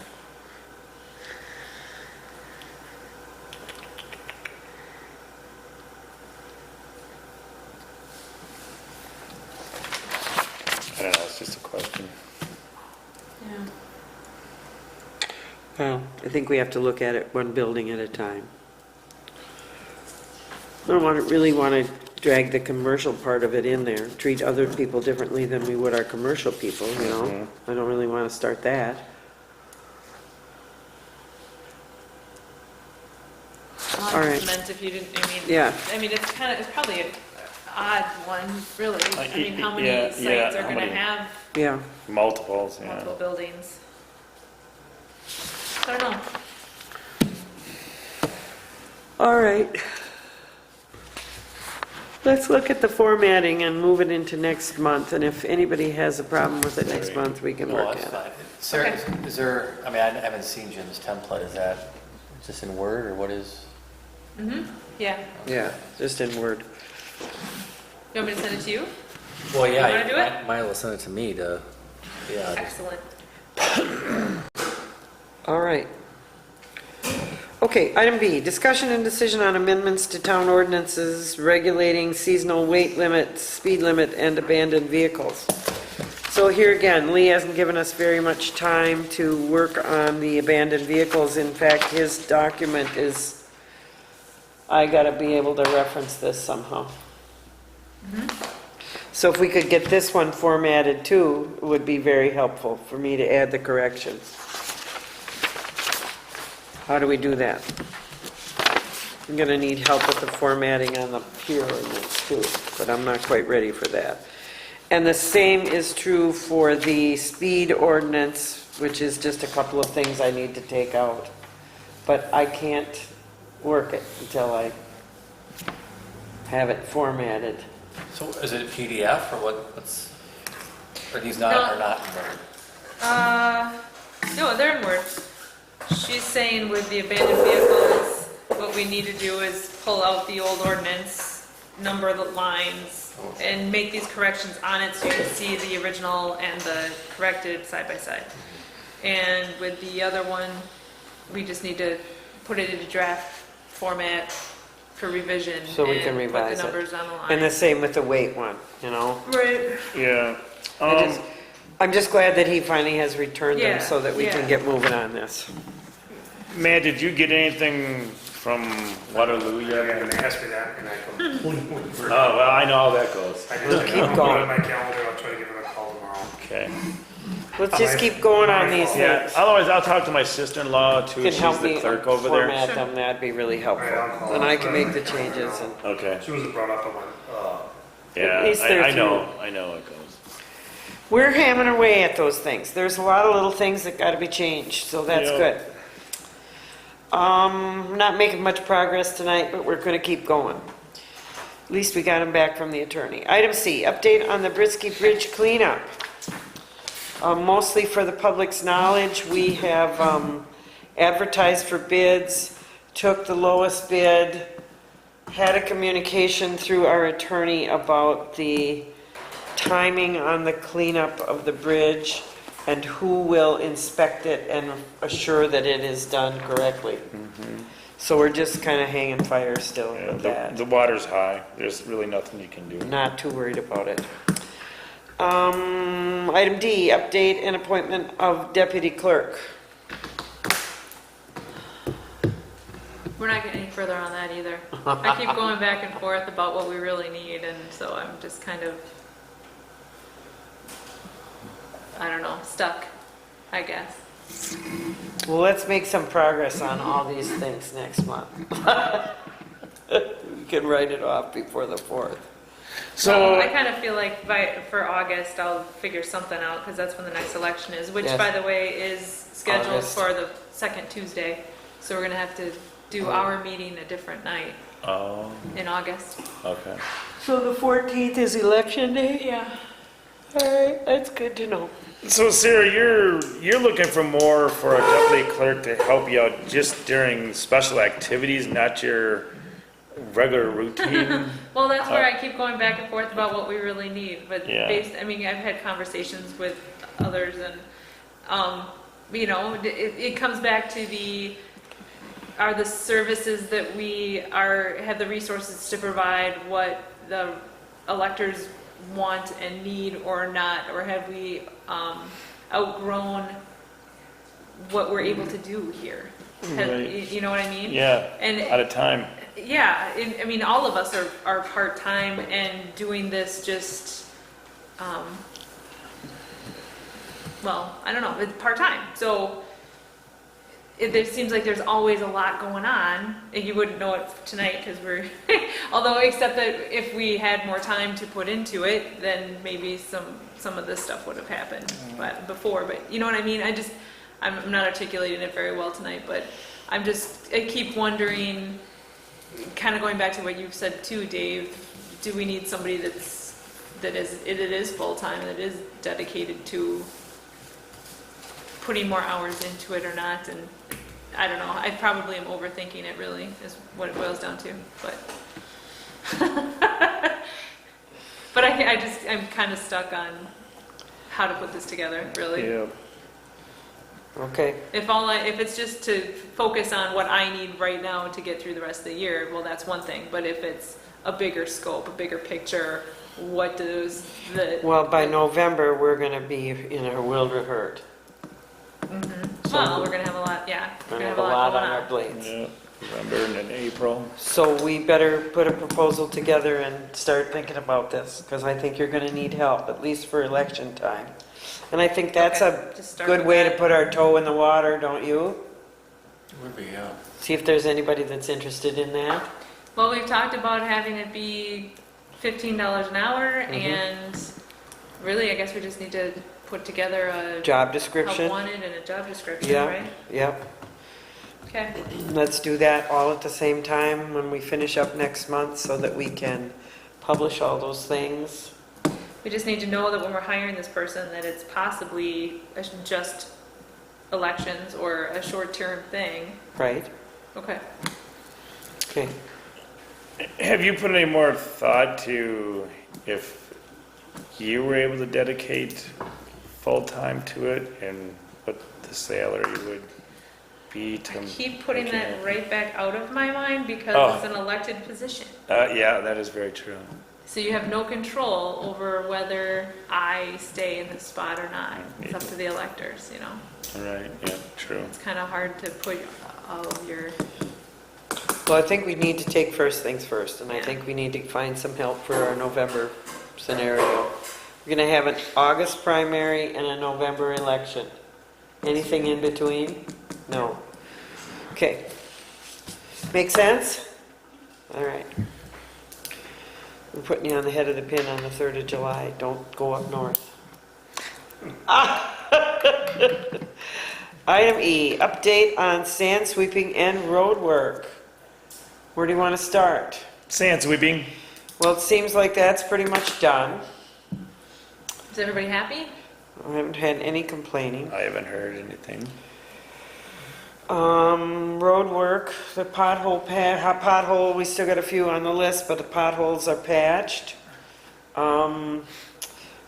I don't know, it's just a question. Yeah. Well, I think we have to look at it one building at a time. I don't really want to drag the commercial part of it in there, treat other people differently than we would our commercial people, you know? Mhm. I don't really want to start that. Well, All I right. just meant if you didn't, Yeah. it's probably odd one, really. I mean, how many Yeah, sites are how gonna many? have Yeah. Multiples, yeah. multiple buildings? I don't know. All right. Let's look at the formatting and move it into next month, and if anybody has a problem with it next month, we can No, work that's at it. fine. Sarah, is there, I mean, I haven't seen Jim's template, is that just in Word, or what is? Yeah. Yeah, just in Word. You want me to send it to you? Well, yeah, You wanna do it? might will send it to me to, yeah. Excellent. All right. Okay, item B, discussion and decision on amendments to town ordinances regulating seasonal weight limit, speed limit, and abandoned vehicles. So here again, Lee hasn't given us very much time to work on the abandoned vehicles. In fact, his document is, I gotta be able to reference this somehow. So if we could get this one formatted too, it would be very helpful for me to add the corrections. How do we do that? I'm gonna need help with the formatting on the pier ordinance too, but I'm not quite ready for that. And the same is true for the speed ordinance, which is just a couple of things I need to take out. But I can't work it until I have it formatted. So is it PDF, or what's, are these not, No. or not in Word? No, they're in Word. She's saying with the abandoned vehicles, what we need to do is pull out the old ordinance, number the lines, and make these corrections on it so you can see the original and the corrected side by side. And with the other one, we just need to put it into draft format for revision. So we can and revise it. put the numbers on the line. And the same with the weight one, you know? Right. Yeah. I'm just glad that he finally has returned them Yeah, so that we can yeah. get moving on this. Matt, did you get anything from Waterloo Yeah, yet? and they asked me that, and I completely Oh, forgot. well, I know how that goes. I just keep I'll put it going. on my calendar, I'll try to give them a call tomorrow. Okay. Let's just keep going on these Yeah, things. otherwise I'll talk to my sister-in-law too. You can She's help the me clerk over there. format them, that'd be really helpful. All right, I'll call Then her. I can make the changes and, Okay. As soon as it brought up, I went, Yeah, least they're I know how it goes. we're hammering away at those things. There's a lot of little things that gotta be changed, so that's Yeah. good. Not making much progress tonight, but we're gonna keep going. At least we got them back from the attorney. Item C, update on the Britsky Bridge cleanup. Mostly for the public's knowledge, we have advertised for bids, took the lowest bid, had a communication through our attorney about the timing on the cleanup of the bridge and who will inspect it and assure that it is done correctly. So we're just kind of hanging fire still Yeah, with the that. water's high. There's really nothing you can do. Not too worried about it. Item D, update and appointment of deputy clerk. We're not getting any further on that either. I keep going back and forth about what we really need, and so I'm just kind of, I don't know, stuck, I guess. Well, let's make some progress on all these things next month. We can write it off before the 4th. So, I kind of feel like for August, I'll figure something out, because that's when the next election is, which, Yes. by the way, is scheduled August. for the second Tuesday. So we're gonna have to do our meeting a different night oh, in August. okay. So the 14th is election day? Yeah. All right, that's good to know. So Sarah, you're looking for more for a deputy clerk to help you out just during special activities, not your regular routine. Well, that's where I keep going back and forth about what we really need, but Yeah. I mean, I've had conversations with others and, you know, it comes back to are the services that we have the resources to provide what the electors want and need or not, or have we, outgrown what we're able to do here? Right. You know what I mean? Yeah, And out of time. yeah, I mean, all of us are part-time and doing this just, well, I don't know, it's part-time. So there seems like there's always a lot going on. And you wouldn't know it tonight because we're, although except that if we had more time to put into it, then maybe some of this stuff would have happened before. But you know what I mean? I'm not articulating it very well tonight, but I keep wondering, kind of going back to what you've said too, Dave, do we need somebody that is full-time, that is dedicated to putting more hours into it or not? And I don't know, I probably am overthinking it really, is what it boils down to, but. But I'm kind of stuck on how to put this together, really. Yeah. Okay, If it's just to focus on what I need right now to get through the rest of the year, well, that's one thing. But if it's a bigger scope, a bigger picture, what does well, by November, we're gonna be in our wilder hurt. Well, we're gonna have a lot, yeah. We're gonna have a lot going on our plates. Yeah, November and then April. So we better put a proposal together and start thinking about this, because I think you're gonna need help, at least for election time. And I think that's Okay, a just start good with way to that. put our toe in the water, don't you? Would be, yeah. See if there's anybody that's interested in that. Well, we've talked about having it be $15 an hour, Mm-hmm. and really, I guess we just need to put together a Job help description. wanted and a job description, Yeah, right? yep. Okay. Let's do that all at the same time when we finish up next month so that we can publish all those things. We just need to know that when we're hiring this person, that it's possibly just elections or a short-term thing. Right? Okay. Okay. Have you put any more thought to if you were able to dedicate full-time to it and what the salary would be to? I keep putting that right back out of my mind because Oh. it's an elected position. Yeah, that is very true. So you have no control over whether I stay in this spot or not. It's up to the electors, you know? Right, yeah, true. It's kind of hard to put all of your, Well, I think we need to take first things first, and I Yeah. think we need to find some help for our November scenario. We're gonna have an August primary and a November election. Anything in between? No. Okay. Make sense? All right. We're putting you on the head of the pin on the 3rd of July. Don't go up north. Item E, update on sand sweeping and road work. Where do you want to start? Sand sweeping. Well, it seems like that's pretty much done. is everybody happy? I haven't had any complaining. I haven't heard anything. Road work, the pothole, we still got a few on the list, but the potholes are patched.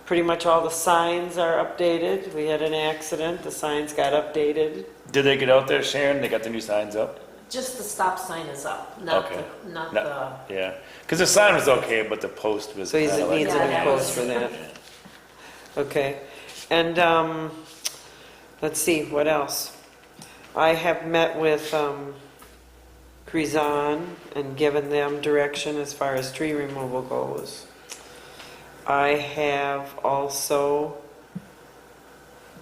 Pretty much all the signs are updated. We had an accident, the signs got updated. Did they get out there, Sharon? They got the new signs up? Just the stop sign is up, not Okay. not No. the, Yeah, because the sign was okay, but the post was So he kind of like... needs a Yeah, new that post was- for that. Okay, and, let's see, what else? I have met with, Crizan and given them direction as far as tree removal goes. I have also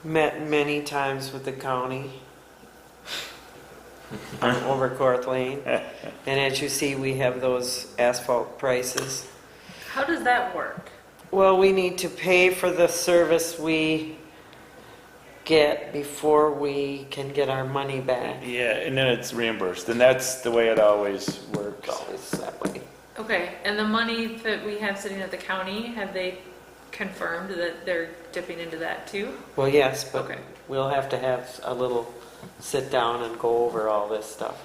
met many times with the county over Court Lane. And as you see, we have those asphalt prices. How does that work? Well, we need to pay for the service we get before we can get our money back. Yeah, and then it's reimbursed, and that's the way it always works. It's always that way. Okay, and the money that we have sitting at the county, have they confirmed that they're dipping into that too? Well, yes, but Okay. we'll have to have a little sit down and go over all this stuff.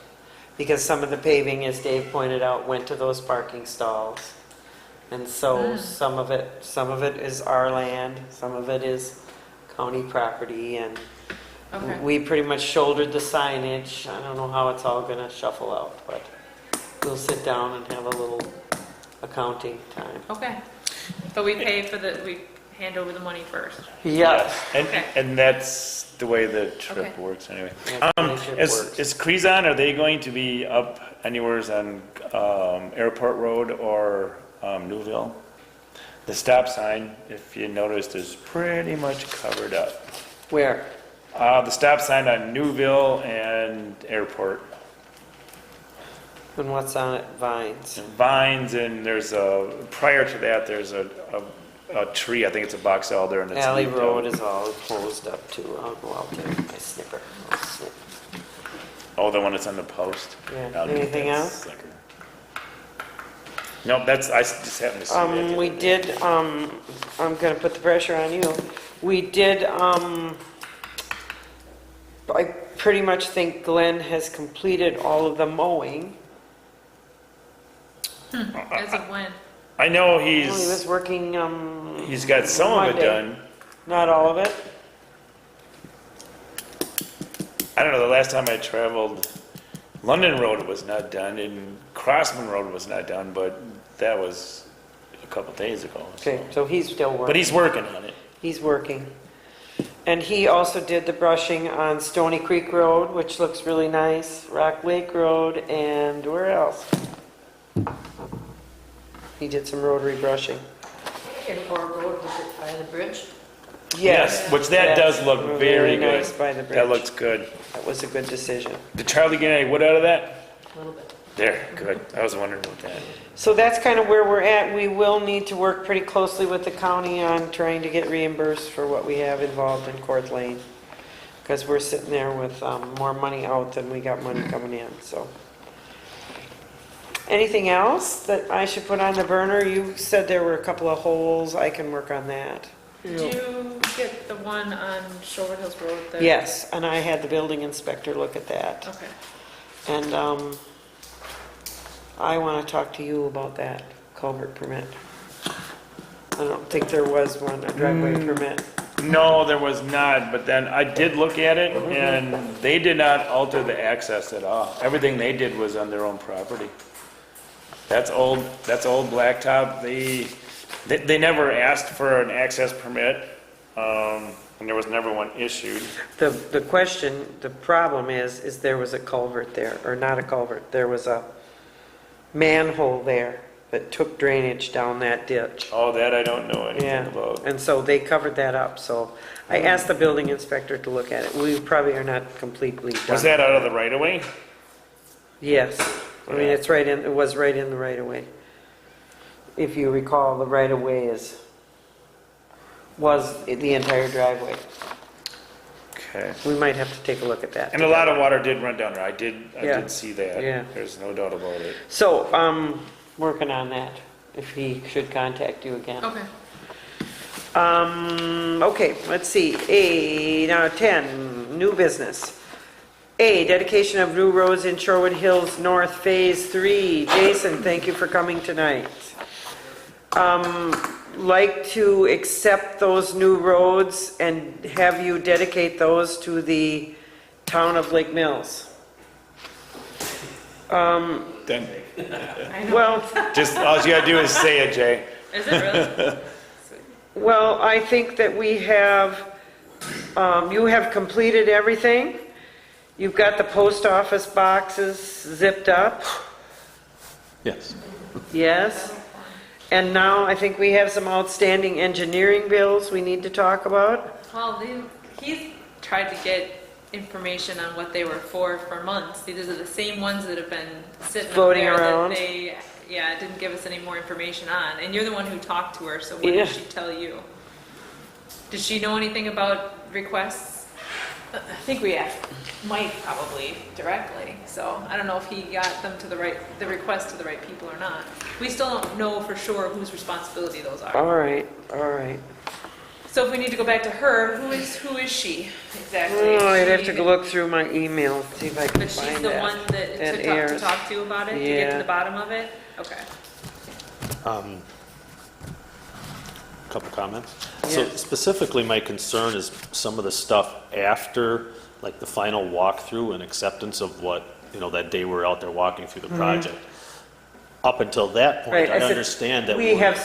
Because some of the paving, as Dave pointed out, went to those parking stalls. And so some of it is our land, some of it is county property, and Okay. we pretty much shouldered the signage. I don't know how it's all gonna shuffle out, but we'll sit down and have a little accounting time. Okay. But we pay for we hand over the money first. Yeah. And, Okay. and that's the way the trip Okay. works anyway. That's the way the trip works. Is Crizan, are they going to be up anywhere on Airport Road or Newville? The stop sign, if you noticed, is pretty much covered up. Where? The stop sign on Newville and Airport. And what's on it? Vines. Vines, and there's prior to that, there's a tree, I think it's a box elder, and it's. Alley leafed Road out. is all closed up too. I'll go out there with my snipper. I'll snip. Oh, the one that's on the post? Yeah. I'll get Anything that else? sucker. No, I just happened to see that. the We other day. did, I'm gonna put the pressure on you. We did, I pretty much think Glenn has completed all of the mowing. As of when? I know Well, he was he's working, got some of it Monday. done. not all of it. I don't know, the last time I traveled, London Road was not done, and Crossman Road was not done, but that was a couple days ago. so. Okay, so he's still working. But he's working on it. He's working. And he also did the brushing on Stony Creek Road, which looks really nice, Rock Lake Road, and where else? He did some rotary brushing. Airport Road, was it by the bridge? Yes, which that does look very good. nice by the bridge. That looks good. That was a good decision. Did Charlie get any wood out of that? A little bit. There, good. I was wondering about that. So that's kind of where we're at. We will need to work pretty closely with the county on trying to get reimbursed for what we have involved in Court Lane. Because we're sitting there with more money out than we got money coming in, so. Anything else that I should put on the burner? You said there were a couple of holes. I can work on that. Did you get the one on Sherwood Hills Road? Yes, and I had the building inspector look at that. Okay. And I want to talk to you about that culvert permit. I don't think there was one, a driveway permit. No, there was not, but then I did look at it, and they did not alter the access at all. Everything they did was on their own property. That's old blacktop. They never asked for an access permit, and there was never one issued. The question, the problem is there was a culvert there, or not a culvert, there was a manhole there that took drainage down that ditch. Oh, that I don't know anything Yeah, about. and so they covered that up, so I asked the building inspector to look at it. We probably are not completely done. Was that out of the right of way? Yes, I mean, Yeah. it was right in the right of way. If you recall, the right of way was the entire driveway. Okay. We might have to take a look at that. And a lot of water did run down there. I did Yeah. see that. Yeah. There's no doubt about it. So, working on that, if he should contact you again. Okay. Okay, let's see, now 10, new business. A, dedication of new roads in Sherwood Hills North Phase 3. Jason, thank you for coming tonight. Like to accept those new roads and have you dedicate those to the town of Lake Mills. Then, I know. Well, just, all you gotta do is say it, Jay. Is it really? Well, I think that we have, you have completed everything. You've got the post office boxes zipped up, Yes. yes? And now I think we have some outstanding engineering bills we need to talk about. Well, he's tried to get information on what they were for months. These are the same ones that have been sitting up Floating there around. that they, didn't give us any more information on. And you're the one who talked to her, so what Yeah. did she tell you? Did she know anything about requests? I think we asked Mike probably directly, so I don't know if he got them to the request to the right people or not. We still don't know for sure whose responsibility those are. All right. So if we need to go back to her, who is she exactly? Oh, I'd have She- to look through my email, see if I can But she's find the that. one that That to talk, airs. to talk to about it, to get Yeah. to the bottom of it? Okay. Couple comments. So Yeah. specifically, my concern is some of the stuff after, like the final walkthrough and acceptance of what, that day we're out there walking through the project. Up until that Mm-hmm. Right, point, I said, understand that we have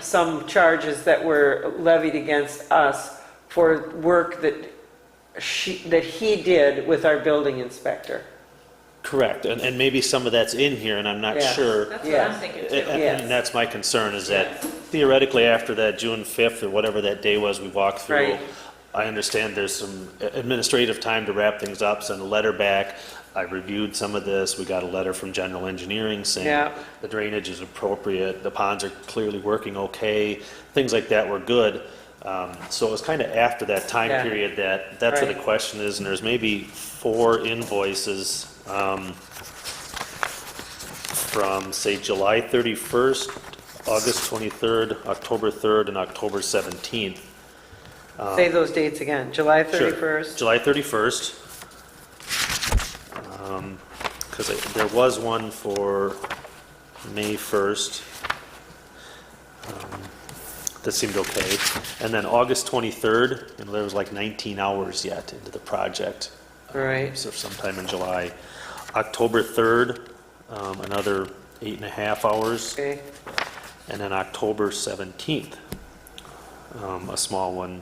some charges that were levied against us for work that he did with our building inspector. Correct, and maybe some of that's in here, and I'm not Yeah. sure. That's what Yes. I'm thinking And too. Yes. and that's my concern, is that theoretically after that June 5th or whatever that day was we walked through, Right. I understand there's some administrative time to wrap things up, send a letter back. I reviewed some of this. We got a letter from General Engineering saying Yeah. the drainage is appropriate, the ponds are clearly working okay, things like that were good. So it was kind of after that time Yeah. period that's where the Right. question is, and there's maybe 4 invoices from, say, July 31st, August 23rd, October 3rd, and October 17th. Say those dates again, July Sure. 31st? July 31st. Because there was one for May 1st. That seemed okay. And then August 23rd, and there was like 19 hours yet into the project. Right. So sometime in July. October 3rd, another 8.5 hours. Okay, And then October 17th, a small one.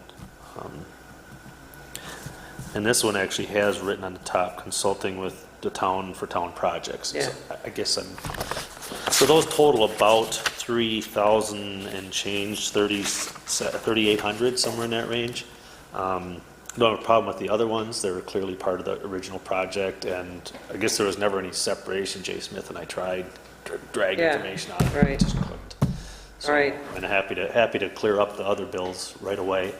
And this one actually has written on the top, consulting with the town for town projects. Yeah. So I guess so those total about 3,000 and change, 3,800, somewhere in that range. Don't have a problem with the other ones. They were clearly part of the original project, and I guess there was never any separation. Jay Smith and I tried to drag Yeah, information out of it. right. Just couldn't. So, Right. I'm happy to clear up the other bills right away.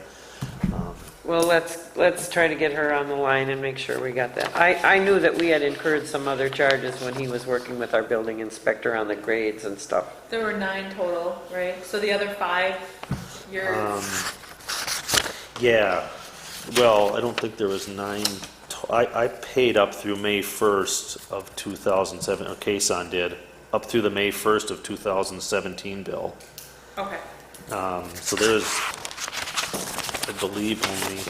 well, let's try to get her on the line and make sure we got that. I knew that we had incurred some other charges when he was working with our building inspector on the grades and stuff. There were 9 total, right? So the other 5, you're, Yeah, well, I don't think there was 9, I paid up through May 1st of 2007, or Kason did, up through the May 1st of 2017 bill. okay. So there's, I believe, only,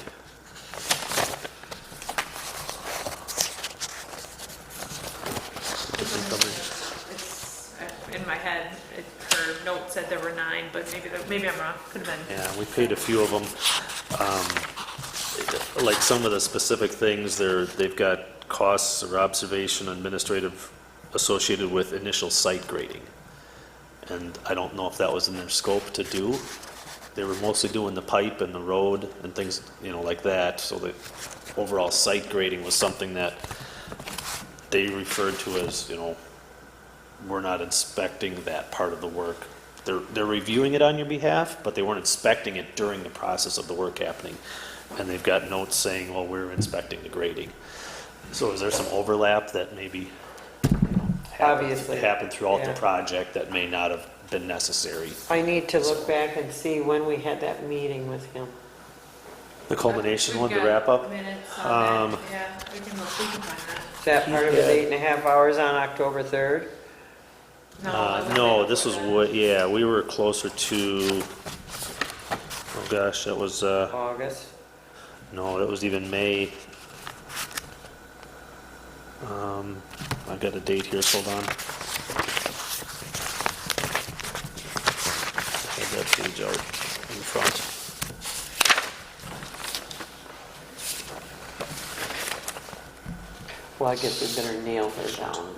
It's, in my head, her note said there were 9, but maybe I'm wrong, could have been. yeah, we paid a few of them. Like some of the specific things, they've got costs or observation administrative associated with initial site grading. And I don't know if that was in their scope to do. They were mostly doing the pipe and the road and things, like that. So the overall site grading was something that they referred to as, we're not inspecting that part of the work. They're reviewing it on your behalf, but they weren't inspecting it during the process of the work happening. And they've got notes saying, well, we're inspecting the grading. So is there some overlap that maybe Obviously. happened throughout Yeah. the project that may not have been necessary? I need to look back and see when we had that meeting with him. The culmination We've one, the got wrap up? Minutes on that, yeah, we can find that. Is that part of his 8.5 hours on October 3rd? No, this was what, yeah, we were closer to, oh gosh, that was, August? no, that was even May. I got a date here, so hold on. I had that page out in front. Well, I guess we better nail her down.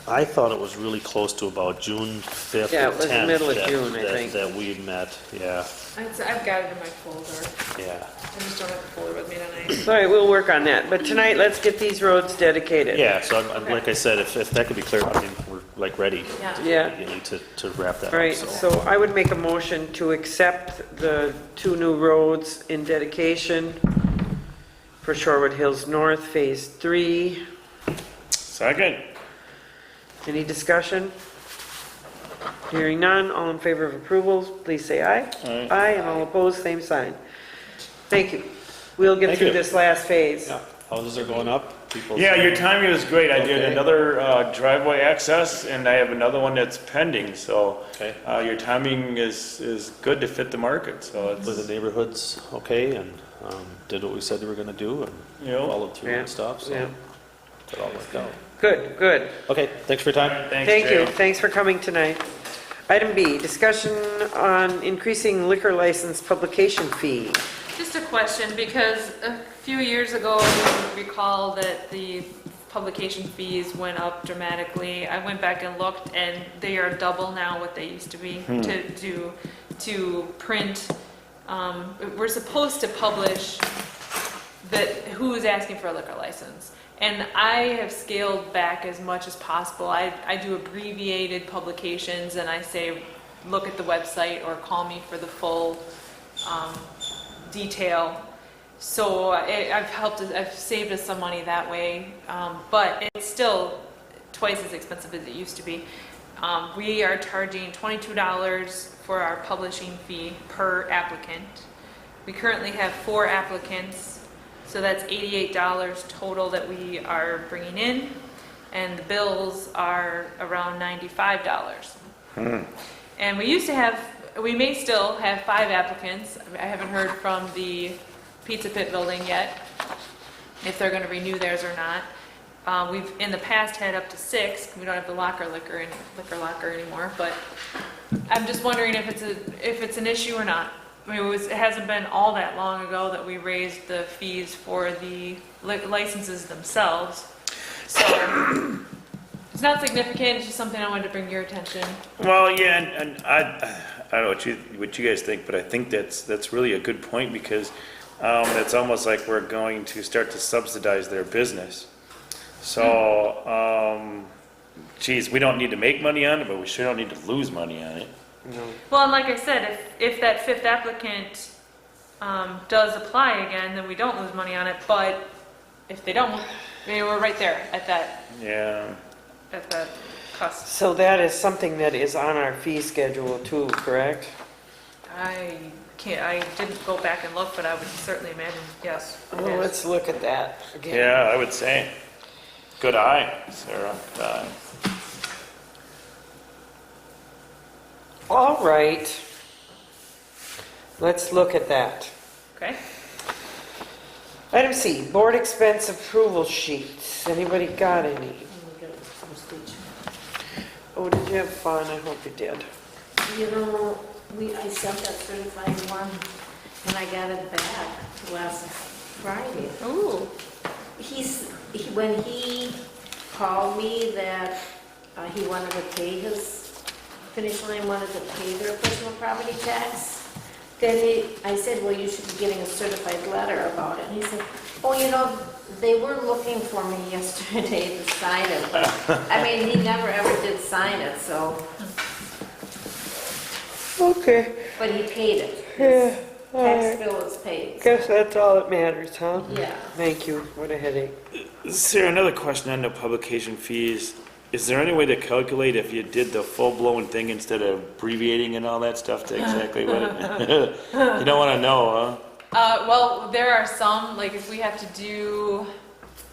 I thought it was really close to about June 5th Yeah, or it was 10th. middle of that- June, I that- think. That we met, yeah, I've got it in my folder. yeah. I just don't have the folder with me tonight. All right, we'll work on that, but tonight, let's get these roads dedicated. Yeah, so like I said, if that could be clear, I mean, we're like ready Yeah. Yeah. immediately to wrap that All up, right, so I would make a motion to accept the 2 new roads in dedication for Shorewood Hills North, Phase 3. Second. Any discussion? Hearing none, all in favor of approval, please say aye. Aye. Aye, and all opposed, same sign. Thank you. We'll get Thank through you. this last phase. Yeah, houses are going up, people. Yeah, your timing was great. I did Okay. another driveway access, and I have another one that's pending, so Okay. your timing is good to fit the market, so Were the it's, neighborhoods okay, and did what we said they were gonna do, and you know. followed through Yeah, and stuff, so yeah. it all worked out. Good, good. Okay, thanks for your time. Thanks, Thank you, Jay. thanks for coming tonight. Item B, discussion on increasing liquor license publication fee. Just a question, because a few years ago, you recall that the publication fees went up dramatically. I went back and looked, and they are double now what they used to be to print. We're supposed to publish who's asking for a liquor license. And I have scaled back as much as possible. I do abbreviated publications and I say, look at the website or call me for the full detail. So I've saved us some money that way, but it's still twice as expensive as it used to be. We are charging $22 for our publishing fee per applicant. We currently have 4 applicants, so that's $88 total that we are bringing in, and the bills are around $95. And we may still have 5 applicants. I haven't heard from the Pizza Pit building yet, if they're going to renew theirs or not. We've in the past had up to 6. We don't have the liquor locker anymore, but I'm just wondering if it's an issue or not. I mean, it hasn't been all that long ago that we raised the fees for the licenses themselves. So it's not significant, it's just something I wanted to bring to your attention. Well, yeah, and I don't know what you guys think, but I think that's really a good point, because it's almost like we're going to start to subsidize their business. So, geez, we don't need to make money on it, but we sure don't need to lose money on it. Well, and like I said, if that 5th applicant does apply again, then we don't lose money on it. But if they don't, I mean, we're right there at that cost. So that is something that is on our fee schedule too, correct? I didn't go back and look, but I would certainly imagine, yes. it Well, is. let's look at that again. Yeah, I would say. Good eye, Sarah. Good eye. All right. Let's look at that. Okay. Item C, board expense approval sheets. Anybody got any? Oh, did you have fun? I hope you did. You know, I sent that certified one, and I got it back last Friday. Ooh. When he called me that he wanted to pay his, Finish Line wanted to pay their personal property tax, then I said, well, you should be getting a certified letter about it. And he said, oh, you know, they were looking for me yesterday to sign it, but, I mean, he never ever did sign it, so, Okay. but he paid it. Yeah. His all tax right. bill is paid. Guess that's all that matters, huh? Yeah. Thank you. What a headache. Sarah, another question on the publication fees. Is there any way to calculate if you did the full-blown thing instead of abbreviating and all that stuff to exactly what it... You don't want to know, huh? Well, there are some, like if we have to do,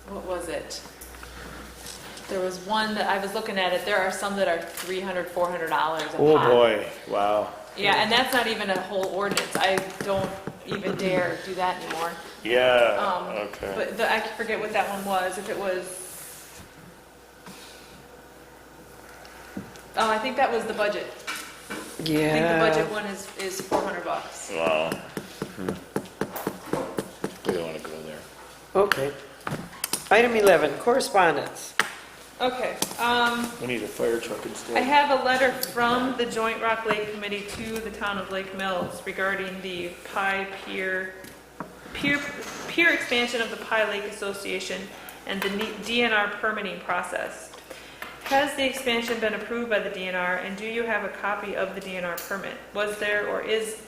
what was it? There was one that I was looking at it, there are some that are $300, $400 a pop. Oh, boy. Wow. Yeah, and that's not even a whole ordinance. I don't even dare do that anymore. Yeah, okay. But I forget what that one was, if it was, I think that was the budget. I think the Yeah. budget one is $400. Wow. We don't want to go there. Okay. Item 11, correspondence. Okay, We need a fire truck I instead. have a letter from the Joint Rock Lake Committee to the town of Lake Mills regarding the Pie Pier expansion of the Pie Lake Association and the DNR permitting process. Has the expansion been approved by the DNR, and do you have a copy of the DNR permit? Was there or is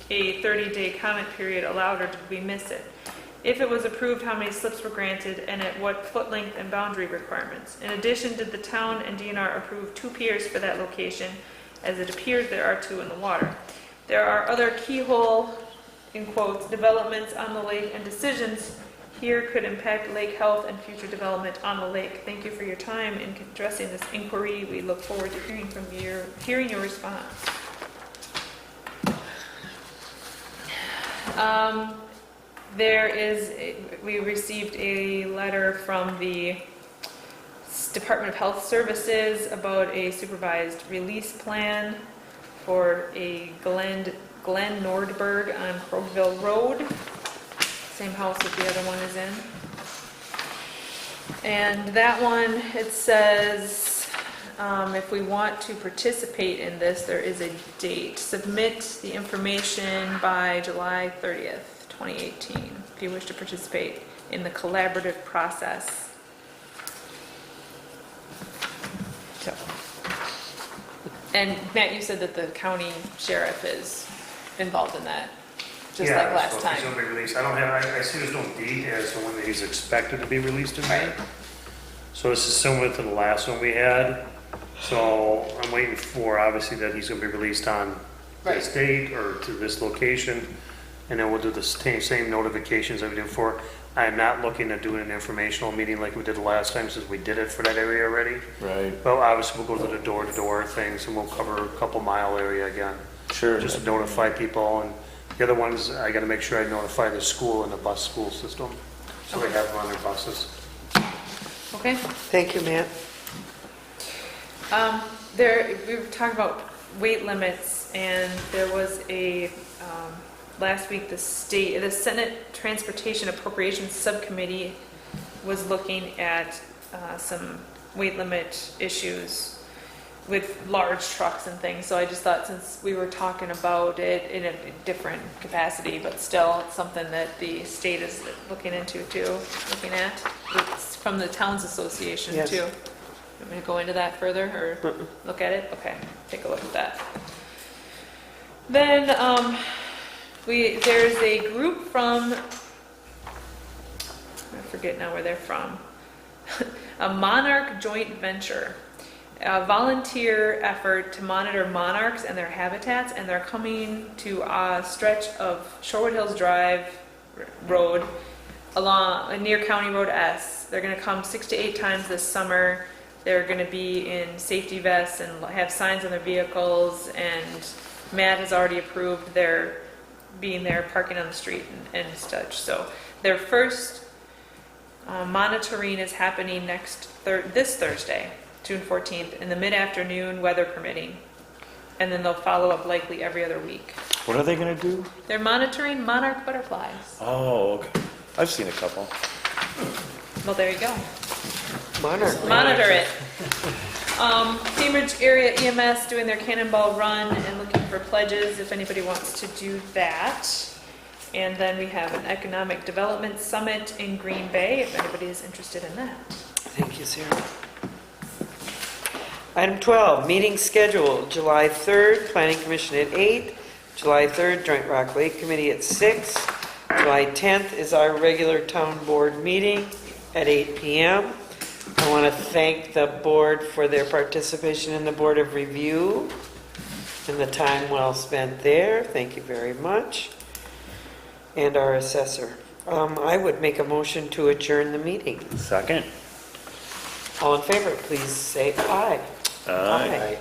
a 30-day comment period allowed, or did we miss it? If it was approved, how many slips were granted, and at what foot length and boundary requirements? In addition, did the town and DNR approve 2 piers for that location, as it appears there are 2 in the water? There are other keyhole, in quotes, developments on the lake, and decisions here could impact lake health and future development on the lake. Thank you for your time in addressing this inquiry. We look forward to hearing your response. We received a letter from the Department of Health Services about a supervised release plan for a Glenn Nordberg on Crogville Road. Same house that the other one is in. And that one, it says, if we want to participate in this, there is a date. Submit the information by July 30th, 2018, if you wish to participate in the collaborative process. So, and Matt, you said that the county sheriff is involved in that, just like last Yeah, so he's time. gonna be released. I don't have, I see there's no date as to when he's expected to be released in there. Right. So this is similar to the last one we had. So I'm waiting for, obviously, that he's gonna be released on this Right. date or to this location. And then we'll do the same notifications that we did before. I am not looking at doing an informational meeting like we did the last time, since we did it for that area already. Right. But obviously, we'll go to the door-to-door things, and we'll cover a couple mile area again. Sure. Just to notify people, and the other ones, I gotta make sure I notify the school and the bus school system, so they have them on their buses. Okay. Thank you, Matt. We were talking about weight limits, and there was last week, the Senate Transportation Appropriations Subcommittee was looking at some weight limit issues with large trucks and things, so I just thought, since we were talking about it in a different capacity, but still, it's something that the state is looking into too, looking at. It's from the Towns Association Yes. too. Want me to go into that further, or look at it? Okay, take a look at that. Then, there's a group from, I forget now where they're from, a monarch joint venture, a volunteer effort to monitor monarchs and their habitats, and they're coming to a stretch of Shorewood Hills Drive Road along near County Road S. They're going to come 6 to 8 times this summer. They're going to be in safety vests and have signs on their vehicles, and Matt has already approved their being there, parking on the street and such. So their first monitoring is happening this Thursday, June 14th, in the mid-afternoon, weather permitting. And then they'll follow up likely every other week. What are they gonna do? They're monitoring monarch butterflies. Oh, okay. I've seen a couple. Well, there you go. Monarch. Monitor it. Cambridge area EMS doing their cannonball run and looking for pledges if anybody wants to do that. And then we have an economic development summit in Green Bay if anybody is interested in that. Thank you, Sarah. Item 12, meeting schedule, July 3rd, Planning Commission at 8, July 3rd, Joint Rock Lake Committee at 6, July 10th is our regular town board meeting at 8 p.m. I want to thank the board for their participation in the Board of Review and the time well spent there. Thank you very much. And our assessor. I would make a motion to adjourn the meeting. Second. All in favor, please say aye. Aye. Aye.